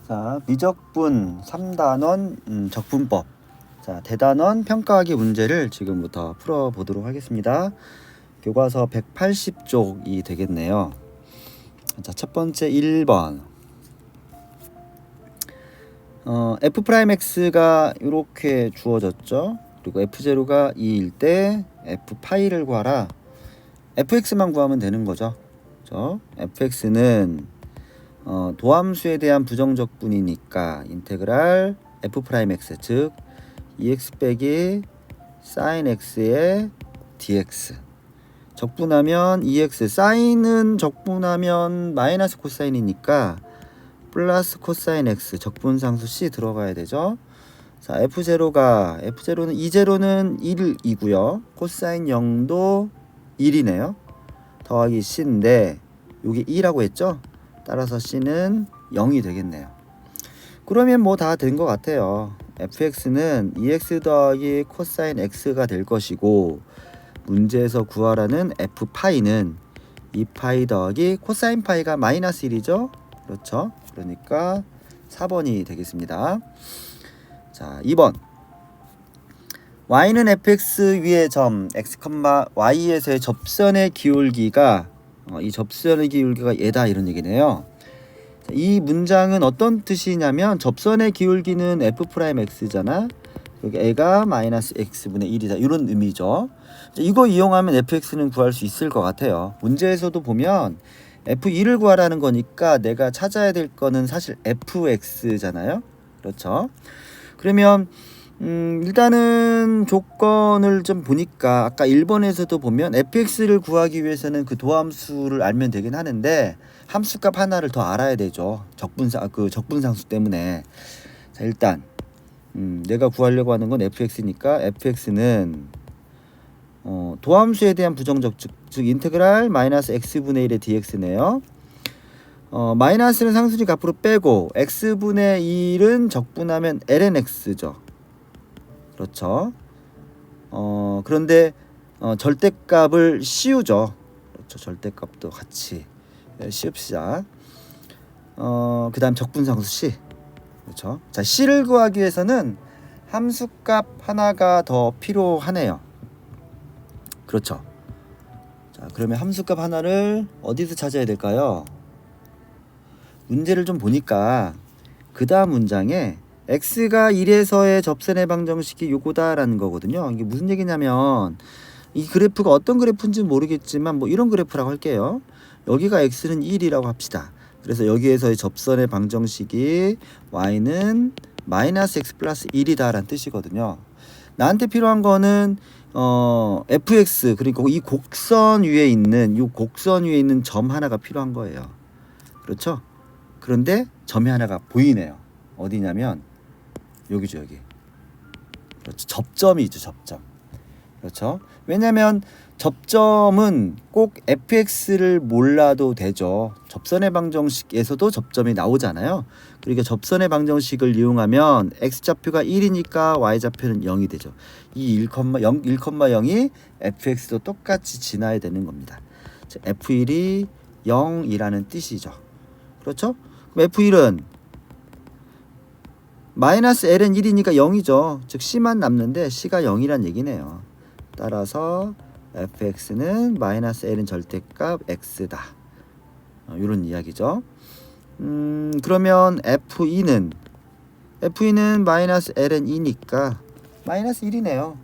자, 미적분 3단원 적분법. 자, 대단원 평가하기 문제를 지금부터 풀어보도록 하겠습니다. 교과서 180쪽이 되겠네요. 자, 첫 번째 1번. f'x가 이렇게 주어졌죠. 그리고 f0가 2일 때 f파이를 구하라. fx만 구하면 되는 거죠. 그렇죠? fx는 도함수에 대한 부정적분이니까 인테그랄 f'x 즉 2x 빼기 sin x의 dx. 적분하면 2x, 사인은 적분하면 마이너스 코사인이니까 플러스 코사인 x, 적분상수 c 들어가야 되죠. 자, f0는 이제로는 1이고요. 코사인 0도 1이네요. 더하기 c인데 여기 2라고 했죠. 따라서 c는 0이 되겠네요. 그러면 뭐 다 된 것 같아요. fx는 2x 더하기 코사인 x가 될 것이고, 문제에서 구하라는 f파이는 2파이 더하기 코사인 파이가 마이너스 1이죠. 그렇죠. 그러니까 4번이 되겠습니다. 자, 2번. y는 fx 위의 점 x, y에서의 접선의 기울기가 이 접선의 기울기가 얘다, 이런 얘기네요. 이 문장은 어떤 뜻이냐면 접선의 기울기는 f'x잖아. 여기 애가 마이너스 x분의 1이다, 이런 의미죠. 이거 이용하면 fx는 구할 수 있을 것 같아요. 문제에서도 보면 f2를 구하라는 거니까 내가 찾아야 될 거는 사실 fx잖아요. 그렇죠. 그러면 일단은 조건을 좀 보니까 아까 1번에서도 보면 fx를 구하기 위해서는 그 도함수를 알면 되긴 하는데 함수값 하나를 더 알아야 되죠. 적분상수 때문에. 자, 일단 내가 구하려고 하는 건 fx니까 fx는 도함수에 대한 부정적, 즉 인테그랄 마이너스 x분의 1의 dx네요. 마이너스는 상수직 앞으로 빼고 x분의 1은 적분하면 ln x죠. 그렇죠. 그런데 절대값을 씌우죠. 그렇죠. 절대값도 같이 씌웁시다. 그 다음 적분상수 c. 그렇죠. 자, c를 구하기 위해서는 함수값 하나가 더 필요하네요. 그렇죠. 자, 그러면 함수값 하나를 어디서 찾아야 될까요? 문제를 좀 보니까 그 다음 문장에 x가 1에서의 접선의 방정식이 요거다라는 거거든요. 이게 무슨 얘기냐면 이 그래프가 어떤 그래프인지 모르겠지만 뭐 이런 그래프라고 할게요. 여기가 x는 1이라고 합시다. 그래서 여기에서의 접선의 방정식이 y는 마이너스 x 플러스 1이다 라는 뜻이거든요. 나한테 필요한 거는 fx, 그러니까 이 곡선 위에 있는 점 하나가 필요한 거예요. 그렇죠? 그런데 점이 하나가 보이네요. 어디냐면 여기죠, 여기. 그렇죠. 접점이 있죠, 접점. 그렇죠. 왜냐면 접점은 꼭 fx를 몰라도 되죠. 접선의 방정식에서도 접점이 나오잖아요. 그러니까 접선의 방정식을 이용하면 x좌표가 1이니까 y좌표는 0이 되죠. 이 1,0이 fx도 똑같이 지나야 되는 겁니다. f1이 0이라는 뜻이죠. 그렇죠? 그럼 f1은 마이너스 ln 1이니까 0이죠. 즉 c만 남는데 c가 0이란 얘기네요. 따라서 fx는 마이너스 ln 절대값 x다. 이런 이야기죠. 그러면 f2는 마이너스 ln 2니까 마이너스 1이네요.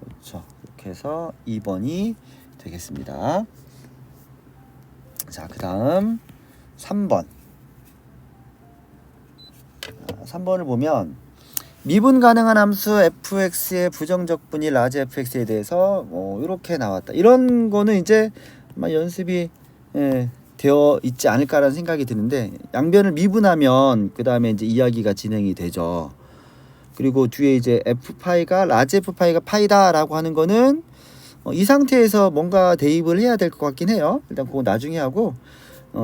그렇죠. 이렇게 해서 2번이 되겠습니다. 자, 그 다음 3번. 3번을 보면 미분 가능한 함수 fx의 부정적분이 라지 fx에 대해서 이렇게 나왔다. 이런 거는 이제 아마 연습이 되어 있지 않을까라는 생각이 드는데, 양변을 미분하면 그 다음에 이제 이야기가 진행이 되죠. 그리고 뒤에 이제 f파이가 라지 f파이가 파이다라고 하는 거는 이 상태에서 뭔가 대입을 해야 될 것 같긴 해요. 일단 그거 나중에 하고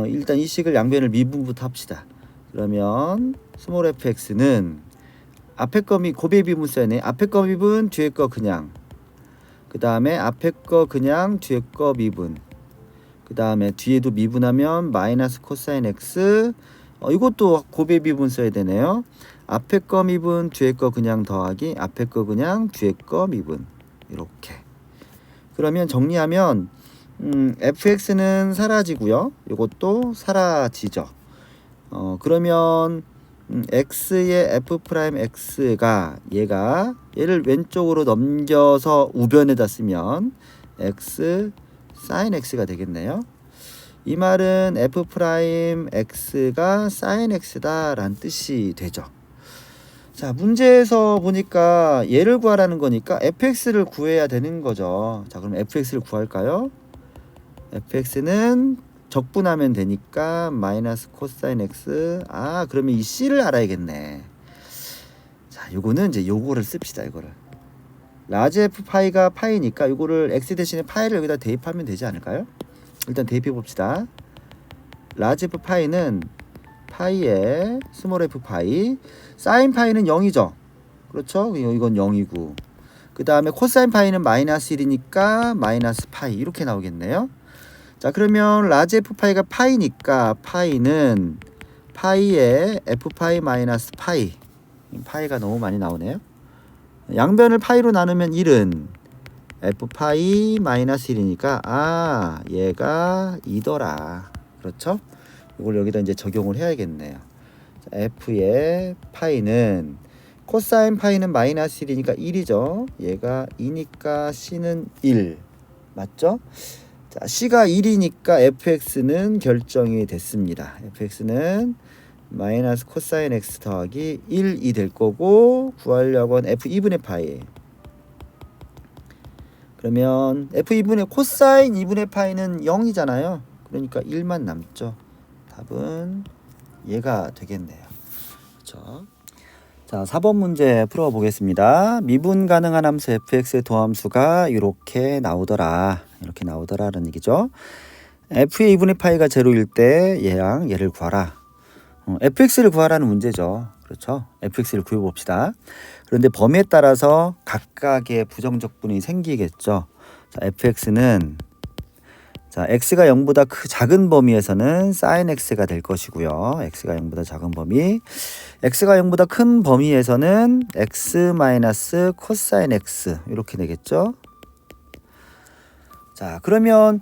일단 이 식을 양변을 미분부터 합시다. 그러면 스몰 fx는 앞에 거 곱의 미분 써야네. 앞에 거 미분, 뒤에 거 그냥. 그 다음에 앞에 거 그냥, 뒤에 거 미분. 그 다음에 뒤에도 미분하면 마이너스 코사인 x, 이것도 곱의 미분 써야 되네요. 앞에 거 미분, 뒤에 거 그냥 더하기, 앞에 거 그냥, 뒤에 거 미분. 이렇게. 그러면 정리하면 fx는 사라지고요. 이것도 사라지죠. 그러면 x의 f 프라임 x가 얘를 왼쪽으로 넘겨서 우변에다 쓰면 x sin x가 되겠네요. 이 말은 f 프라임 x가 sin x다 라는 뜻이 되죠. 자, 문제에서 보니까 얘를 구하라는 거니까 fx를 구해야 되는 거죠. 자, 그럼 fx를 구할까요? fx는 적분하면 되니까 마이너스 코사인 x. 그러면 이 c를 알아야겠네. 자, 요거는 이제 요거를 씁시다. 이거를 라지 f 파이가 파이니까 요거를 x 대신에 파이를 여기다 대입하면 되지 않을까요? 일단 대입해 봅시다. 라지 f 파이는 파이에 스몰 f 파이, 사인 파이는 0이죠. 그렇죠? 이건 0이고, 그 다음에 코사인 파이는 마이너스 1이니까 마이너스 파이 이렇게 나오겠네요. 자, 그러면 라지 f 파이가 파이니까 파이는 파이에 f 파이 마이너스 파이, 파이가 너무 많이 나오네요. 양변을 파이로 나누면 1은 f 파이 마이너스 1이니까 얘가 2더라. 그렇죠? 이걸 여기다 이제 적용을 해야겠네요. 자, f의 파이는 코사인 파이는 마이너스 1이니까 1이죠. 얘가 2니까 c는 1. 맞죠? 자, c가 1이니까 fx는 결정이 됐습니다. fx는 마이너스 코사인 x 더하기 1이 될 거고, 구하려고 한 f 2분의 파이. 그러면 f 2분의 코사인 2분의 파이는 0이잖아요. 그러니까 1만 남죠. 답은 얘가 되겠네요. 그렇죠? 자, 4번 문제 풀어보겠습니다. 미분 가능한 함수 fx의 도함수가 이렇게 나오더라라는 얘기죠. f의 2분의 파이가 제로일 때 얘를 구하라. fx를 구하라는 문제죠. 그렇죠? fx를 구해봅시다. 그런데 범위에 따라서 각각의 부정적분이 생기겠죠. 자, fx는 x가 0보다 작은 범위에서는 sin x가 될 것이고요. x가 0보다 작은 범위, x가 0보다 큰 범위에서는 x 마이너스 코사인 x 이렇게 되겠죠. 자, 그러면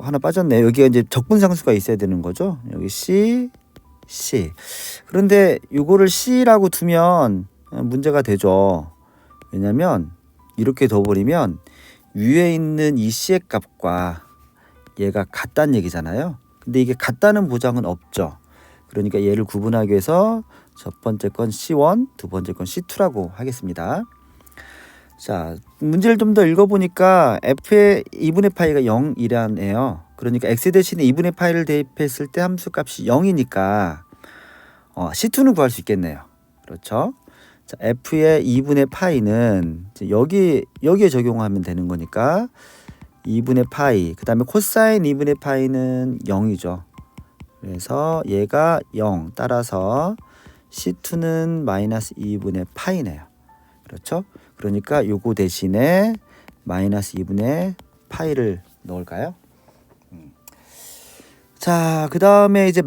하나 빠졌네요. 여기가 이제 적분상수가 있어야 되는 거죠. 여기 c. 그런데 이거를 c라고 두면 문제가 되죠. 왜냐면 이렇게 둬버리면 위에 있는 이 c의 값과 얘가 같다는 얘기잖아요. 근데 이게 같다는 보장은 없죠. 그러니까 얘를 구분하기 위해서 첫 번째 건 C1, 두 번째 건 C2라고 하겠습니다. 자, 문제를 좀 더 읽어보니까 f의 2분의 파이가 0이라네요. 그러니까 x 대신에 2분의 파이를 대입했을 때 함수값이 0이니까 C2는 구할 수 있겠네요. 그렇죠? 자, f의 2분의 파이는 여기에 적용하면 되는 거니까 2분의 파이, 그 다음에 코사인 2분의 파이는 0이죠. 그래서 얘가 0, 따라서 C2는 마이너스 2분의 파이네요. 그렇죠? 그러니까 요거 대신에 마이너스 2분의 파이를 넣을까요? 자, 그 다음에 이제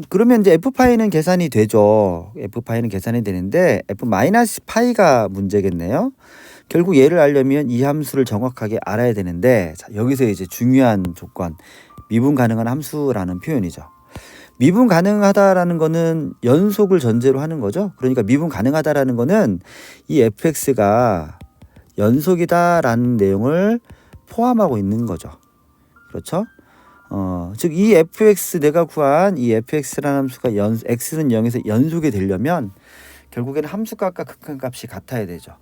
그러면 이제 f파이는 계산이 되죠. f파이는 계산이 되는데 f 마이너스 파이가 문제겠네요. 결국 얘를 알려면 이 함수를 정확하게 알아야 되는데, 자, 여기서 이제 중요한 조건, 미분 가능한 함수라는 표현이죠. 미분 가능하다라는 거는 연속을 전제로 하는 거죠. 그러니까 미분 가능하다라는 거는 이 fx가 연속이다라는 내용을 포함하고 있는 거죠. 그렇죠? 즉 이 fx, 내가 구한 이 fx라는 함수가 x는 0에서 연속이 되려면 결국에는 함수값과 극한값이 같아야 되죠.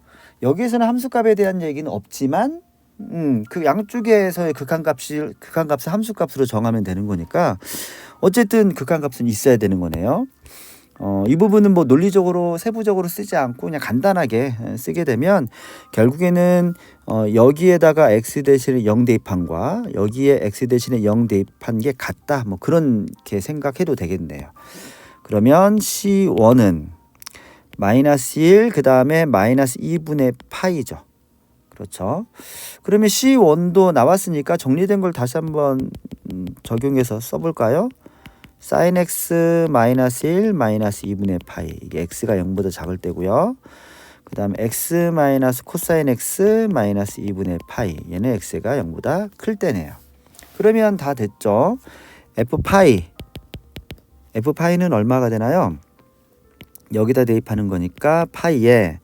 여기에서는 함수값에 대한 얘기는 없지만 그 양쪽에서의 극한값을 함수값으로 정하면 되는 거니까 어쨌든 극한값은 있어야 되는 거네요. 이 부분은 뭐 논리적으로 세부적으로 쓰지 않고 그냥 간단하게 쓰게 되면 결국에는 여기에다가 x 대신에 0 대입한과 여기에 x 대신에 0 대입한 게 같다, 뭐 그렇게 생각해도 되겠네요. 그러면 C1은 마이너스 1, 그 다음에 마이너스 2분의 파이죠. 그렇죠. 그러면 C1도 나왔으니까 정리된 걸 다시 한번 적용해서 써볼까요? sin x 마이너스 1 마이너스 2분의 파이, 이게 x가 0보다 작을 때고요. 그 다음에 x 마이너스 코사인 x 마이너스 2분의 파이, 얘는 x가 0보다 클 때네요. 그러면 다 됐죠. f파이는 얼마가 되나요? 여기다 대입하는 거니까 파이에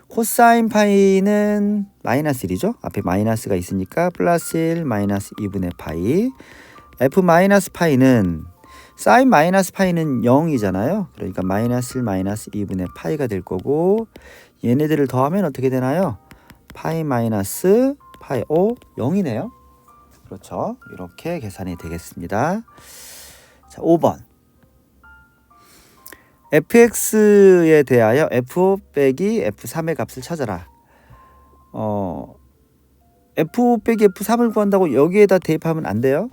코사인 파이는 마이너스 1이죠. 앞에 마이너스가 있으니까 플러스 1 마이너스 2분의 파이. f 마이너스 파이는 사인 마이너스 파이는 0이잖아요. 그러니까 마이너스 1 마이너스 2분의 파이가 될 거고, 얘네들을 더하면 어떻게 되나요? 파이 마이너스 파이 0이네요. 그렇죠. 이렇게 계산이 되겠습니다. 자, 5번. fx에 대하여 f 빼기 f3의 값을 찾아라. f 빼기 f3을 구한다고 여기에다 대입하면 안 돼요.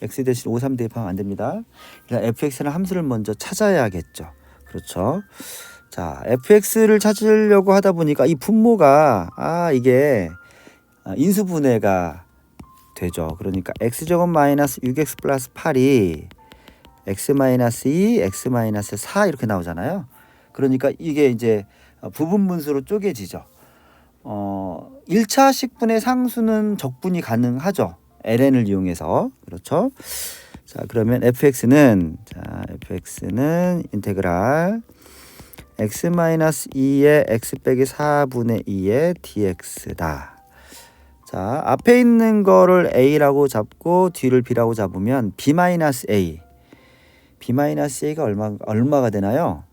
x 대신 5, 3 대입하면 안 됩니다. 일단 fx라는 함수를 먼저 찾아야겠죠. 그렇죠. 자, fx를 찾으려고 하다 보니까 이 분모가 이게 인수분해가 되죠. 그러니까 x제곱 마이너스 6x 플러스 8이 x 마이너스 2, x 마이너스 4 이렇게 나오잖아요. 그러니까 이게 이제 부분분수로 쪼개지죠. 1차 식분의 상수는 적분이 가능하죠. ln을 이용해서. 그렇죠. 자, 그러면 fx는 인테그랄 x 마이너스 2의 x 빼기 4분의 2의 dx다. 자, 앞에 있는 거를 a라고 잡고 뒤를 b라고 잡으면 b 마이너스 a. b 마이너스 a가 얼마가 되나요?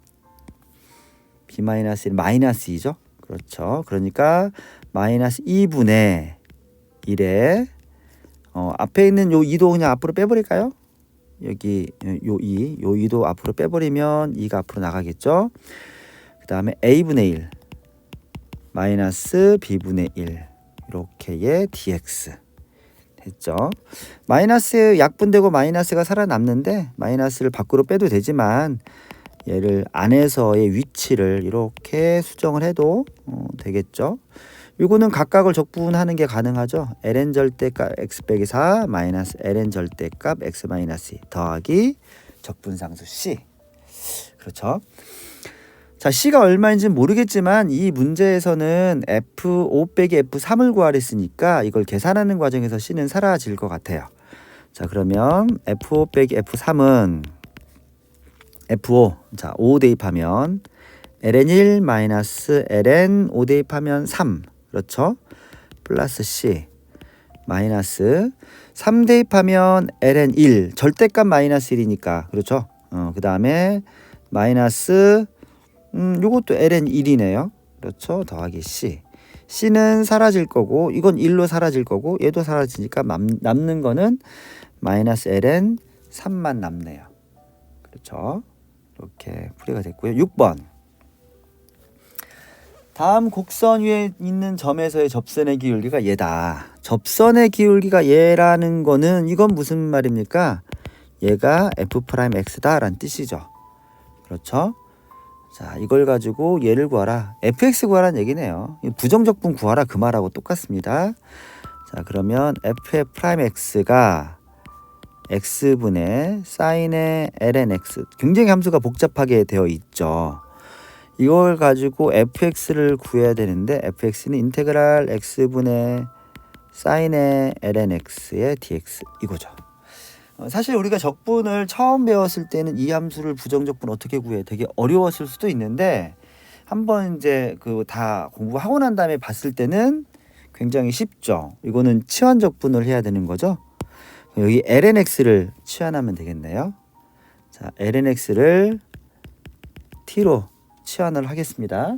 b 마이너스 1 마이너스 2죠. 그렇죠. 그러니까 마이너스 2분의 1에 앞에 있는 요 2도 그냥 앞으로 빼버릴까요? 여기 요 2도 앞으로 빼버리면 2가 앞으로 나가겠죠. 그 다음에 a분의 1 마이너스 b분의 1 이렇게의 dx 됐죠. 마이너스 약분되고 마이너스가 살아남는데 마이너스를 밖으로 빼도 되지만 얘를 안에서의 위치를 이렇게 수정을 해도 되겠죠. 이거는 각각을 적분하는 게 가능하죠. ln 절대값 x 빼기 4 마이너스 ln 절대값 x 마이너스 2 더하기 적분상수 c. 그렇죠. 자, c가 얼마인지는 모르겠지만 이 문제에서는 f5 빼기 f3을 구하랬으니까 이걸 계산하는 과정에서 c는 사라질 것 같아요. 자, 그러면 f5 빼기 f3은 f5, 자, 5 대입하면 ln1 마이너스 ln 5 대입하면 3. 그렇죠. 플러스 c 마이너스 3 대입하면 ln1 절대값 마이너스 1이니까 그렇죠. 그 다음에 마이너스 요것도 ln1이네요. 그렇죠. 더하기 c. c는 사라질 거고 이건 1로 사라질 거고 얘도 사라지니까 남는 거는 마이너스 ln 3만 남네요. 그렇죠. 이렇게 풀이가 됐고요. 6번. 다음 곡선 위에 있는 점에서의 접선의 기울기가 얘다. 접선의 기울기가 얘라는 거는 이건 무슨 말입니까? 얘가 f'x다 라는 뜻이죠. 그렇죠? 자, 이걸 가지고 얘를 구하라. fx 구하라는 얘기네요. 부정적분 구하라 그 말하고 똑같습니다. 자, 그러면 f'x가 x분의 sin의 ln x. 굉장히 함수가 복잡하게 되어 있죠. 이걸 가지고 fx를 구해야 되는데 fx는 인테그랄 x분의 sin의 ln x의 dx 이거죠. 사실 우리가 적분을 처음 배웠을 때는 이 함수를 부정적분 어떻게 구해 되게 어려웠을 수도 있는데 한번 이제 그 다 공부하고 난 다음에 봤을 때는 굉장히 쉽죠. 이거는 치환적분을 해야 되는 거죠. 여기 ln x를 치환하면 되겠네요. 자, ln x를 t로 치환을 하겠습니다.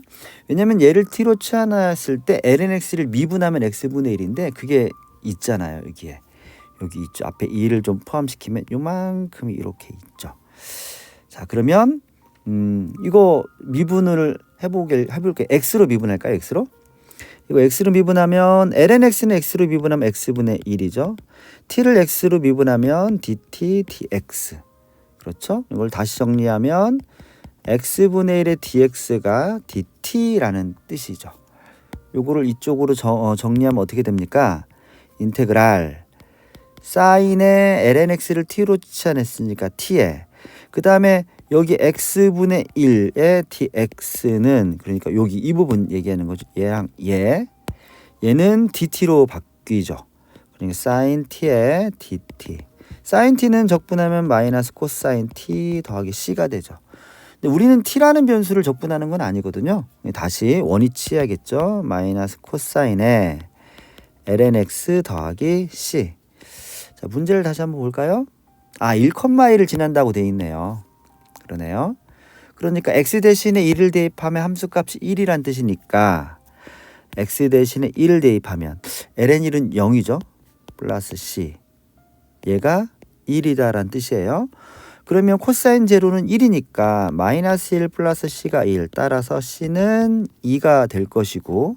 왜냐면 얘를 t로 치환했을 때 ln x를 미분하면 x분의 1인데 그게 있잖아요. 여기 있죠. 앞에 2를 좀 포함시키면 요만큼이 이렇게 있죠. 자, 그러면 이거 미분을 해볼게요. x로 미분할까요? x로? 이거 x로 미분하면 ln x는 x로 미분하면 x분의 1이죠. t를 x로 미분하면 dt dx. 그렇죠? 이걸 다시 정리하면 x분의 1의 dx가 dt라는 뜻이죠. 요거를 이쪽으로 정리하면 어떻게 됩니까? 인테그랄 sin의 ln x를 t로 치환했으니까 t에 그 다음에 여기 x분의 1의 dx는 그러니까 여기 이 부분 얘기하는 거죠. 얘는 dt로 바뀌죠. 그러니까 sin t의 dt. sin t는 적분하면 마이너스 코사인 t 더하기 c가 되죠. 근데 우리는 t라는 변수를 적분하는 건 아니거든요. 다시 원위치해야겠죠. 마이너스 코사인에 lnx 더하기 c. 자, 문제를 다시 한번 볼까요? 1,1을 지난다고 돼 있네요. 그러네요. 그러니까 x 대신에 1을 대입하면 함수값이 1이란 뜻이니까 x 대신에 1을 대입하면 ln1은 0이죠. 플러스 c. 얘가 1이다라는 뜻이에요. 그러면 코사인 제로는 1이니까 마이너스 1 플러스 c가 1. 따라서 c는 2가 될 것이고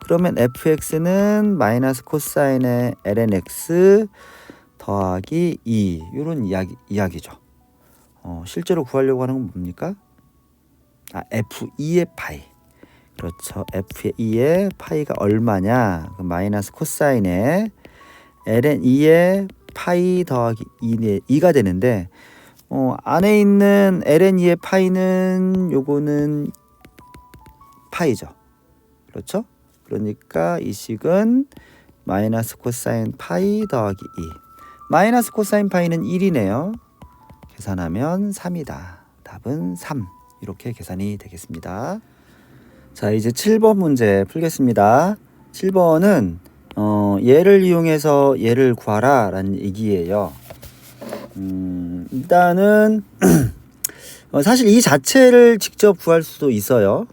그러면 fx는 마이너스 코사인의 lnx 더하기 2 이런 이야기죠. 실제로 구하려고 하는 건 뭡니까? f2의 파이. 그렇죠. f2의 파이가 얼마냐? 마이너스 코사인의 ln2의 파이 더하기 2가 되는데 안에 있는 ln2의 파이는 요거는 파이죠. 그렇죠? 그러니까 이 식은 마이너스 코사인 파이 더하기 2. 마이너스 코사인 파이는 1이네요. 계산하면 3이다. 답은 3. 이렇게 계산이 되겠습니다. 자, 이제 7번 문제 풀겠습니다. 7번은 얘를 이용해서 얘를 구하라 라는 얘기예요. 일단은 사실 이 자체를 직접 구할 수도 있어요.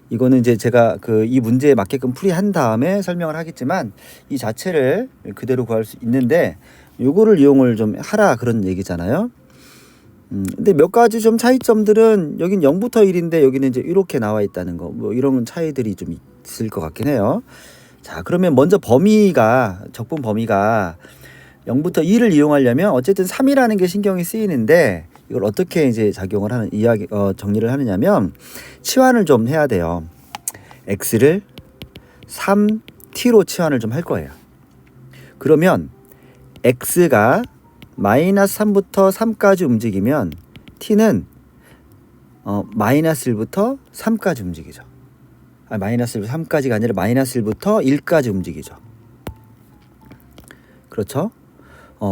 이거는 이제 제가 이 문제에 맞게끔 풀이한 다음에 설명을 하겠지만 이 자체를 그대로 구할 수 있는데 요거를 이용을 좀 하라 그런 얘기잖아요. 근데 몇 가지 좀 차이점들은 여긴 0부터 1인데 여기는 이제 이렇게 나와 있다는 거, 뭐 이런 차이들이 좀 있을 것 같긴 해요. 자, 그러면 먼저 적분 범위가 0부터 2를 이용하려면 어쨌든 3이라는 게 신경이 쓰이는데 이걸 어떻게 이제 작용을 하는 정리를 하느냐면 치환을 좀 해야 돼요. x를 3t로 치환을 좀 할 거예요. 그러면 x가 마이너스 3부터 3까지 움직이면 t는 마이너스 1부터 3까지 움직이죠. 마이너스 1부터 3까지가 아니라 마이너스 1부터 1까지 움직이죠. 그렇죠?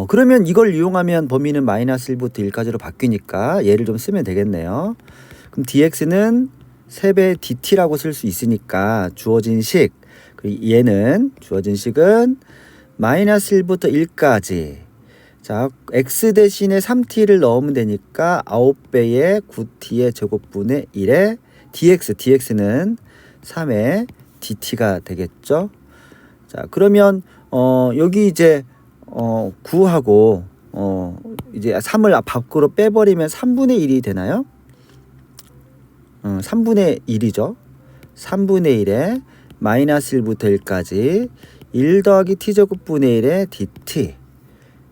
그러면 이걸 이용하면 범위는 마이너스 1부터 1까지로 바뀌니까 얘를 좀 쓰면 되겠네요. 그럼 dx는 3배 dt라고 쓸 수 있으니까 주어진 식, 얘는 주어진 식은 마이너스 1부터 1까지. 자, x 대신에 3t를 넣으면 되니까 9배의 9t의 제곱분의 1의 dx는 3의 dt가 되겠죠. 자, 그러면 여기 이제 9하고 이제 3을 밖으로 빼버리면 3분의 1이 되나요? 3분의 1이죠. 3분의 1에 마이너스 1부터 1까지 1 더하기 t제곱분의 1의 dt.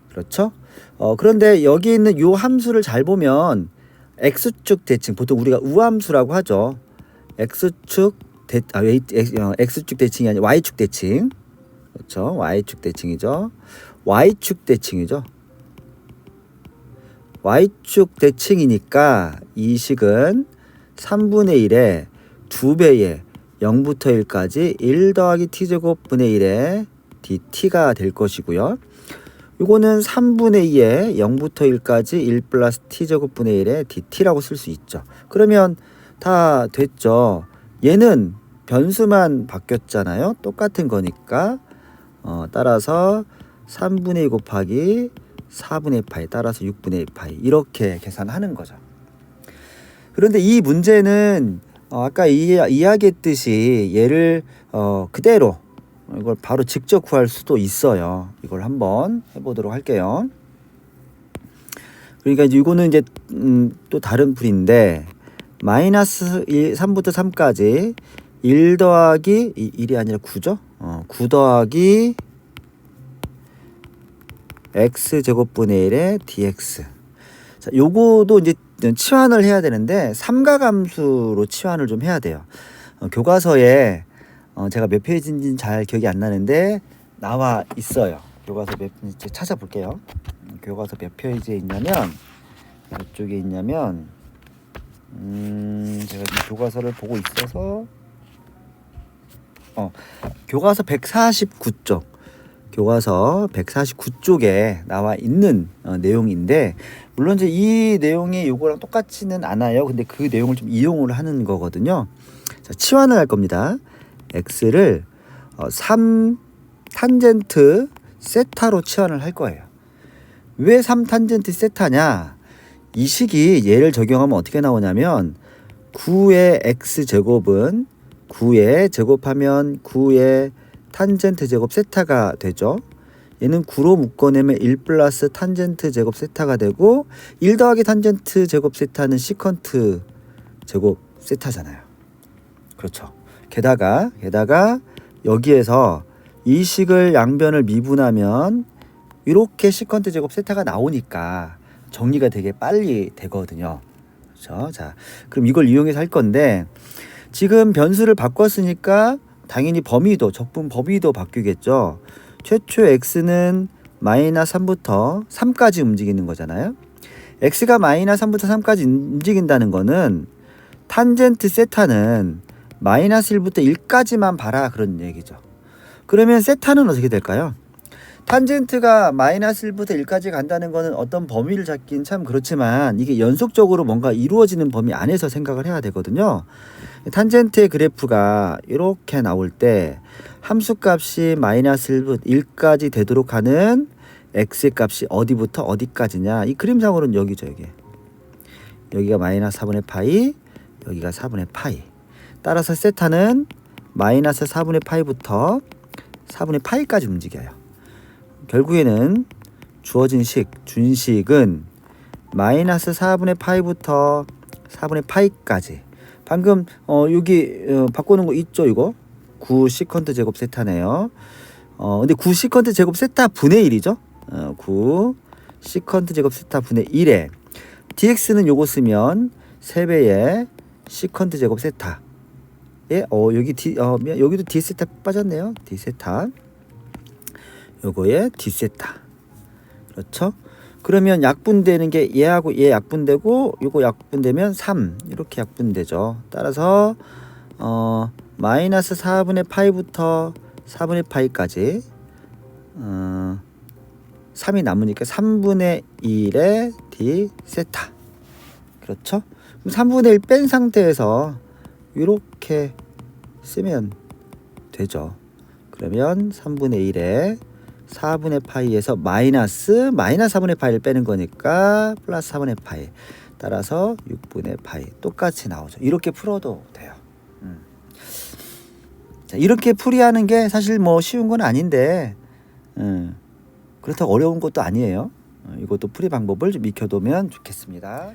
그렇죠? 그런데 여기 있는 요 함수를 잘 보면 x축 대칭, 보통 우리가 우함수라고 하죠. x축 대칭이 아니라 y축 대칭. 그렇죠? y축 대칭이죠. y축 대칭이니까 이 식은 3분의 1에 2배의 0부터 1까지 1 더하기 t제곱분의 1의 dt가 될 것이고요. 이거는 3분의 2에 0부터 1까지 1 플러스 t제곱분의 1의 dt라고 쓸 수 있죠. 그러면 다 됐죠. 얘는 변수만 바뀌었잖아요. 똑같은 거니까 따라서 3분의 2 곱하기 4분의 1파이 따라서 6분의 1파이 이렇게 계산하는 거죠. 그런데 이 문제는 아까 이야기했듯이 얘를 그대로 이걸 바로 직접 구할 수도 있어요. 이걸 한번 해보도록 할게요. 그러니까 이거는 이제 또 다른 풀인데 마이너스 3부터 3까지 1 더하기 1이 아니라 9죠. 9 더하기 x 제곱분의 1의 dx. 자, 요거도 이제 치환을 해야 되는데 삼가함수로 치환을 좀 해야 돼요. 교과서에 제가 몇 페이지인지는 잘 기억이 안 나는데 나와 있어요. 교과서 몇 페이지 찾아볼게요. 교과서 몇 페이지에 있냐면 이쪽에 있냐면 제가 이 교과서를 보고 있어서 교과서 149쪽 교과서 149쪽에 나와 있는 내용인데, 물론 이제 이 내용이 요거랑 똑같지는 않아요. 근데 그 내용을 좀 이용을 하는 거거든요. 자, 치환을 할 겁니다. x를 3 탄젠트 세타로 치환을 할 거예요. 왜 3 탄젠트 세타냐? 이 식이 얘를 적용하면 어떻게 나오냐면 9의 x제곱은 9의 제곱하면 9의 탄젠트 제곱 세타가 되죠. 얘는 9로 묶어내면 1 플러스 탄젠트 제곱 세타가 되고 1 더하기 탄젠트 제곱 세타는 시컨트 제곱 세타잖아요. 그렇죠. 게다가 여기에서 이 식을 양변을 미분하면 이렇게 시컨트 제곱 세타가 나오니까 정리가 되게 빨리 되거든요. 그렇죠. 자, 그럼 이걸 이용해서 할 건데, 지금 변수를 바꿨으니까 당연히 범위도, 적분 범위도 바뀌겠죠. 최초 x는 마이너스 3부터 3까지 움직이는 거잖아요. x가 마이너스 3부터 3까지 움직인다는 거는 탄젠트 세타는 마이너스 1부터 1까지만 봐라, 그런 얘기죠. 그러면 세타는 어떻게 될까요? 탄젠트가 마이너스 1부터 1까지 간다는 거는 어떤 범위를 잡긴 참 그렇지만 이게 연속적으로 뭔가 이루어지는 범위 안에서 생각을 해야 되거든요. 탄젠트의 그래프가 이렇게 나올 때 함수값이 마이너스 1부터 1까지 되도록 하는 x의 값이 어디부터 어디까지냐, 이 그림상으로는 여기죠. 여기가 마이너스 4분의 파이, 여기가 4분의 파이. 따라서 세타는 마이너스 4분의 파이부터 4분의 파이까지 움직여요. 결국에는 주어진 준식은 마이너스 4분의 파이부터 4분의 파이까지. 방금 여기 바꾸는 거 있죠, 이거? 9 시컨트 제곱 세타네요. 근데 9 시컨트 제곱 세타 분의 1이죠. 9 시컨트 제곱 세타 분의 1에 dx는 요거 쓰면 3배의 시컨트 제곱 세타. 여기도 d 세타 빠졌네요. d 세타. 요거에 d 세타. 그렇죠? 그러면 약분되는 게 얘하고 얘 약분되고 요거 약분되면 3 이렇게 약분되죠. 따라서 마이너스 4분의 파이부터 4분의 파이까지 3이 남으니까 3분의 1의 d 세타. 그렇죠? 그럼 3분의 1 뺀 상태에서 이렇게 쓰면 되죠. 그러면 3분의 1에 4분의 파이에서 마이너스 4분의 파이를 빼는 거니까 플러스 4분의 파이. 따라서 6분의 파이. 똑같이 나오죠. 이렇게 풀어도 돼요. 자, 이렇게 풀이하는 게 사실 뭐 쉬운 건 아닌데 그렇다고 어려운 것도 아니에요. 이것도 풀이 방법을 좀 익혀두면 좋겠습니다.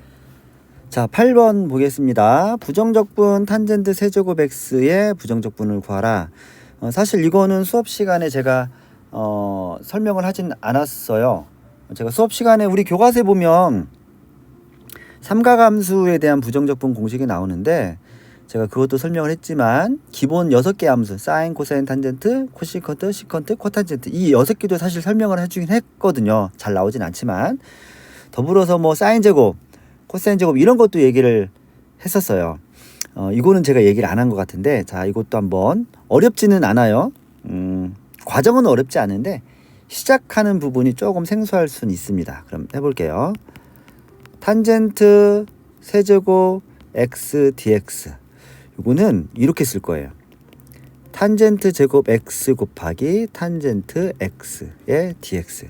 자, 8번 보겠습니다. 부정적분 탄젠트 세제곱 x의 부정적분을 구하라. 사실 이거는 수업 시간에 제가 설명을 하진 않았어요. 제가 수업 시간에 우리 교과서에 보면 삼각함수에 대한 부정적분 공식이 나오는데 제가 그것도 설명을 했지만 기본 6개 함수 사인, 코사인, 탄젠트, 코시컨트, 시컨트, 코탄젠트 이 6개도 사실 설명을 해주긴 했거든요. 잘 나오진 않지만 더불어서 뭐 사인 제곱, 코사인 제곱 이런 것도 얘기를 했었어요. 이거는 제가 얘기를 안 한 것 같은데, 자, 이것도 한번 어렵지는 않아요. 과정은 어렵지 않은데 시작하는 부분이 조금 생소할 수는 있습니다. 그럼 해볼게요. 탄젠트 세제곱 x dx, 이거는 이렇게 쓸 거예요. 탄젠트 제곱 x 곱하기 탄젠트 x의 dx.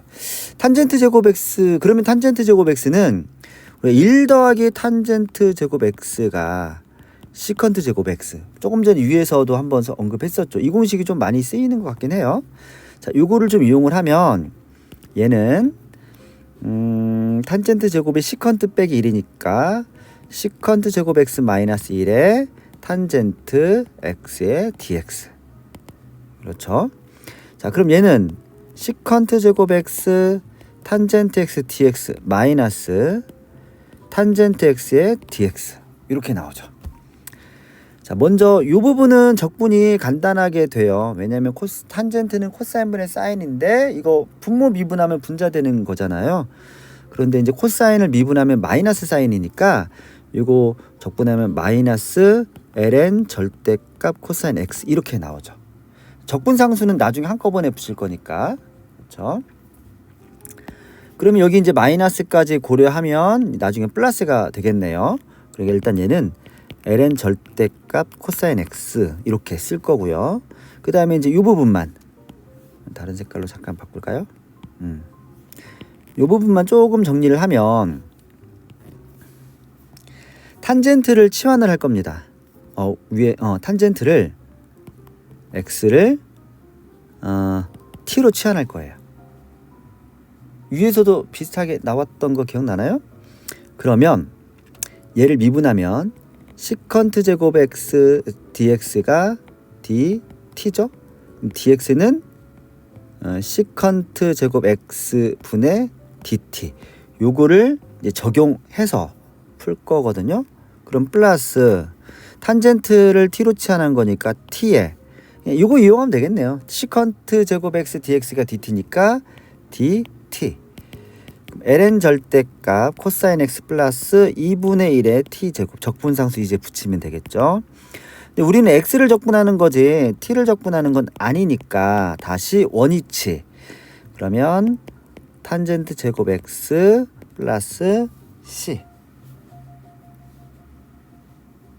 탄젠트 제곱 x, 그러면 탄젠트 제곱 x는 1 더하기 탄젠트 제곱 x가 시컨트 제곱 x. 조금 전에 위에서도 한번 언급했었죠. 이 공식이 좀 많이 쓰이는 것 같긴 해요. 자, 요거를 좀 이용을 하면 얘는 탄젠트 제곱이 시컨트 빼기 1이니까 시컨트 제곱 x 마이너스 1에 탄젠트 x의 dx. 그렇죠? 자, 그럼 얘는 시컨트 제곱 x 탄젠트 x dx 마이너스 탄젠트 x의 dx 이렇게 나오죠. 자, 먼저 이 부분은 적분이 간단하게 돼요. 왜냐하면 탄젠트는 코사인분의 사인인데 이거 분모 미분하면 분자되는 거잖아요. 그런데 이제 코사인을 미분하면 마이너스 사인이니까 이거 적분하면 마이너스 ln 절대값 코사인 x 이렇게 나오죠. 적분상수는 나중에 한꺼번에 붙일 거니까. 그렇죠? 그러면 여기 이제 마이너스까지 고려하면 나중에 플러스가 되겠네요. 그러니까 일단 얘는 ln 절대값 코사인 x 이렇게 쓸 거고요. 그 다음에 이제 이 부분만 다른 색깔로 잠깐 바꿀까요? 이 부분만 조금 정리를 하면 탄젠트를 치환을 할 겁니다. 위에 탄젠트를 x를 t로 치환할 거예요. 위에서도 비슷하게 나왔던 거 기억나나요? 그러면 얘를 미분하면 시컨트 제곱 x dx가 dt죠. dx는 시컨트 제곱 x 분의 dt 요거를 이제 적용해서 풀 거거든요. 그럼 플러스 탄젠트를 t로 치환한 거니까 t에 요거 이용하면 되겠네요. 시컨트 제곱 x dx가 dt니까 dt ln 절대값 코사인 x 플러스 2분의 1의 t제곱 적분상수 이제 붙이면 되겠죠. 근데 우리는 x를 적분하는 거지 t를 적분하는 건 아니니까 다시 원위치. 그러면 탄젠트 제곱 x 플러스 c.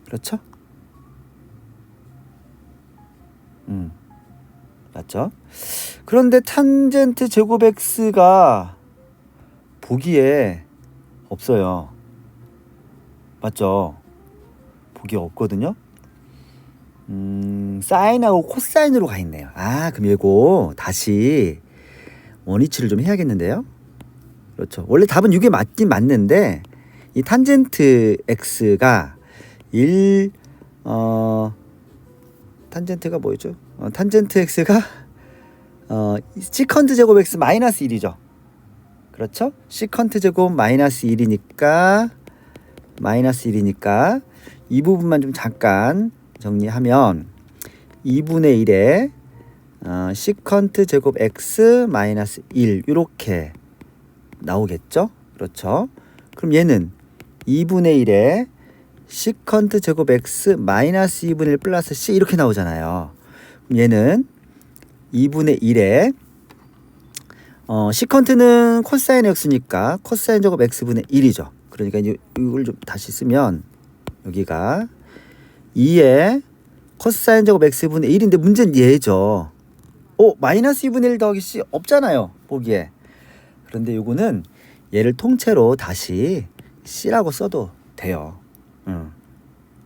그렇죠? 맞죠? 그런데 탄젠트 제곱 x가 보기에 없어요. 맞죠? 보기에 없거든요. 사인하고 코사인으로 가 있네요. 그럼 이거 다시 원위치를 좀 해야겠는데요. 그렇죠. 원래 답은 이게 맞긴 맞는데 이 탄젠트 x가 탄젠트가 뭐였죠? 탄젠트 x가 시컨트 제곱 x 마이너스 1이죠. 그렇죠? 시컨트 제곱 마이너스 1이니까 이 부분만 좀 잠깐 정리하면 2분의 1에 시컨트 제곱 x 마이너스 1 이렇게 나오겠죠? 그렇죠? 그럼 얘는 2분의 1에 시컨트 제곱 x 마이너스 2분의 1 플러스 c 이렇게 나오잖아요. 그럼 얘는 2분의 1에 시컨트는 코사인 x니까 코사인 제곱 x분의 1이죠. 그러니까 이제 이걸 좀 다시 쓰면 여기가 2에 코사인 제곱 x분의 1인데 문제는 얘죠. 마이너스 2분의 1 더하기 c 없잖아요. 보기에. 그런데 요거는 얘를 통째로 다시 c라고 써도 돼요.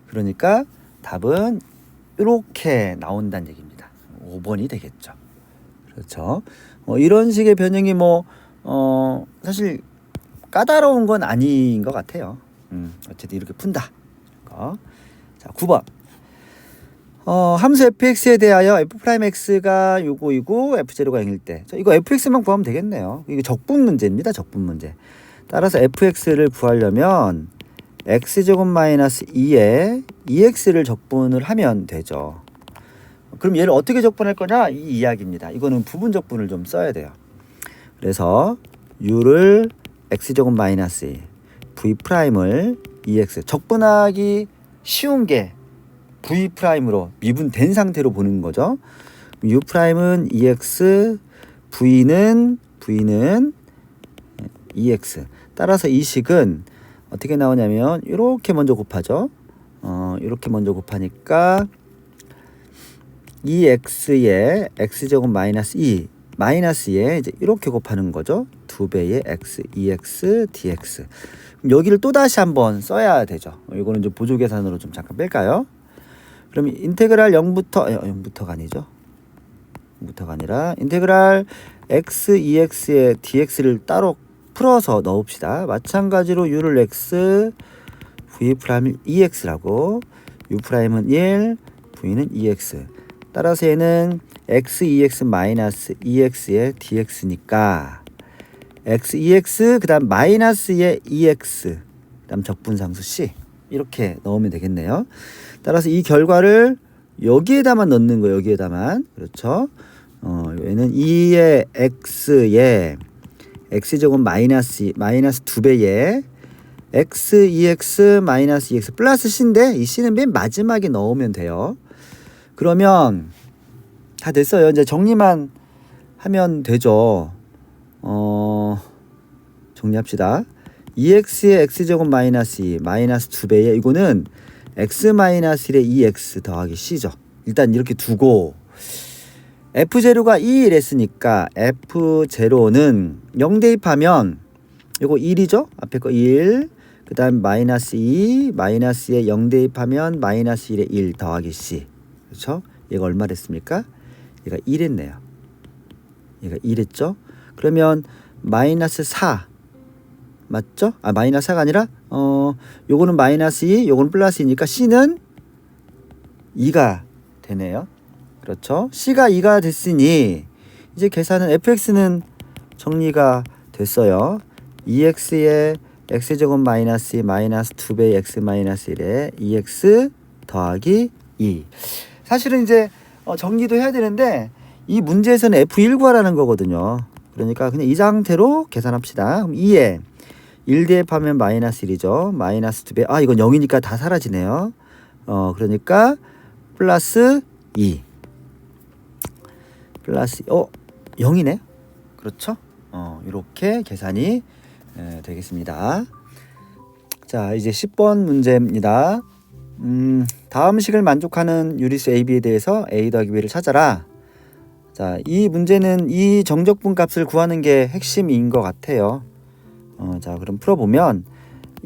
그러니까 답은 이렇게 나온다는 얘기입니다. 5번이 되겠죠. 그렇죠. 이런 식의 변형이 사실 까다로운 건 아닌 것 같아요. 어쨌든 이렇게 푼다. 자, 9번. 함수 fx에 대하여 f'x가 요거이고 f0가 0일 때. 이거 fx만 구하면 되겠네요. 이거 적분 문제입니다. 적분 문제. 따라서 fx를 구하려면 x제곱 마이너스 2에 2x를 적분을 하면 되죠. 그럼 얘를 어떻게 적분할 거냐? 이 이야기입니다. 이거는 부분 적분을 좀 써야 돼요. 그래서 u를 x제곱 마이너스 2, v'을 2x 적분하기 쉬운 게 v'으로 미분된 상태로 보는 거죠. u'은 2x, v는 2x. 따라서 이 식은 어떻게 나오냐면 이렇게 먼저 곱하죠. 이렇게 먼저 곱하니까 2x에 x제곱 마이너스 2 마이너스에 이제 이렇게 곱하는 거죠. 2배의 x 2x dx. 여기를 또 다시 한번 써야 되죠. 이거는 좀 보조 계산으로 좀 잠깐 뺄까요? 그럼 인테그랄 0부터가 아니죠. 0부터가 아니라 인테그랄 x 2x의 dx를 따로 풀어서 넣읍시다. 마찬가지로 u를 x, v'을 2x라고, u'은 1, v는 2x. 따라서 얘는 x 2x 마이너스 2x의 dx니까 x 2x 그 다음 마이너스의 2x 그 다음 적분상수 c 이렇게 넣으면 되겠네요. 따라서 이 결과를 여기에다만 넣는 거예요. 여기에다만. 그렇죠. 얘는 2의 x에 x제곱 마이너스 2배의 x 2x 마이너스 2x 플러스 c인데 이 c는 맨 마지막에 넣으면 돼요. 그러면 다 됐어요. 이제 정리만 하면 되죠. 정리합시다. 2x의 x제곱 마이너스 2 마이너스 2배의 이거는 x 마이너스 1의 2x 더하기 c죠. 일단 이렇게 두고 f0가 2 이랬으니까 f0는 0 대입하면 이거 1이죠. 앞에 거 1. 그 다음 마이너스 2 마이너스에 0 대입하면 마이너스 1에 1 더하기 c. 그렇죠? 얘가 얼마 됐습니까? 얘가 1 했네요. 얘가 1 했죠. 그러면 마이너스 4 맞죠? 아 마이너스 4가 아니라 요거는 마이너스 2 요거는 플러스 2니까 c는 2가 되네요. 그렇죠? c가 2가 됐으니 이제 계산은 fx는 정리가 됐어요. 2x의 x제곱 마이너스 2 마이너스 2배 x 마이너스 1에 2x 더하기 2. 사실은 이제 정리도 해야 되는데 이 문제에서는 f1 구하라는 거거든요. 그러니까 그냥 이 상태로 계산합시다. 그럼 2에 1 대입하면 마이너스 1이죠. 마이너스 2배. 아 이건 0이니까 다 사라지네요. 그러니까 플러스 2 플러스 0이네. 그렇죠? 이렇게 계산이 되겠습니다. 자 이제 10번 문제입니다. 다음 식을 만족하는 유리수 AB에 대해서 A 더하기 B를 찾아라. 자, 이 문제는 이 정적분 값을 구하는 게 핵심인 것 같아요. 자 그럼 풀어보면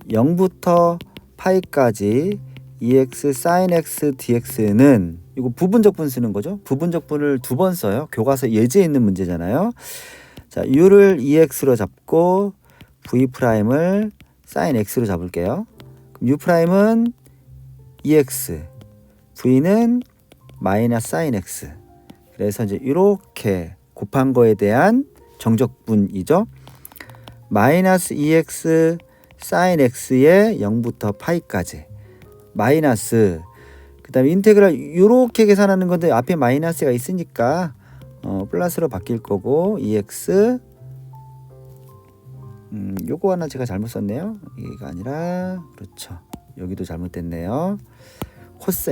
0부터 파이까지 2x sin x dx는 이거 부분적분 쓰는 거죠. 부분적분을 2번 써요. 교과서 예제에 있는 문제잖아요. 자 u를 2x로 잡고 v'을 sin x로 잡을게요. 그럼 u'은 2x, v는 마이너스 sin x. 그래서 이제 이렇게 곱한 거에 대한 정적분이죠. 마이너스 2x sin x의 0부터 파이까지 마이너스 그 다음에 인테그랄 이렇게 계산하는 건데 앞에 마이너스가 있으니까 플러스로 바뀔 거고 2x 요거 하나 제가 잘못 썼네요. 이게 아니라 그렇죠. 여기도 잘못됐네요.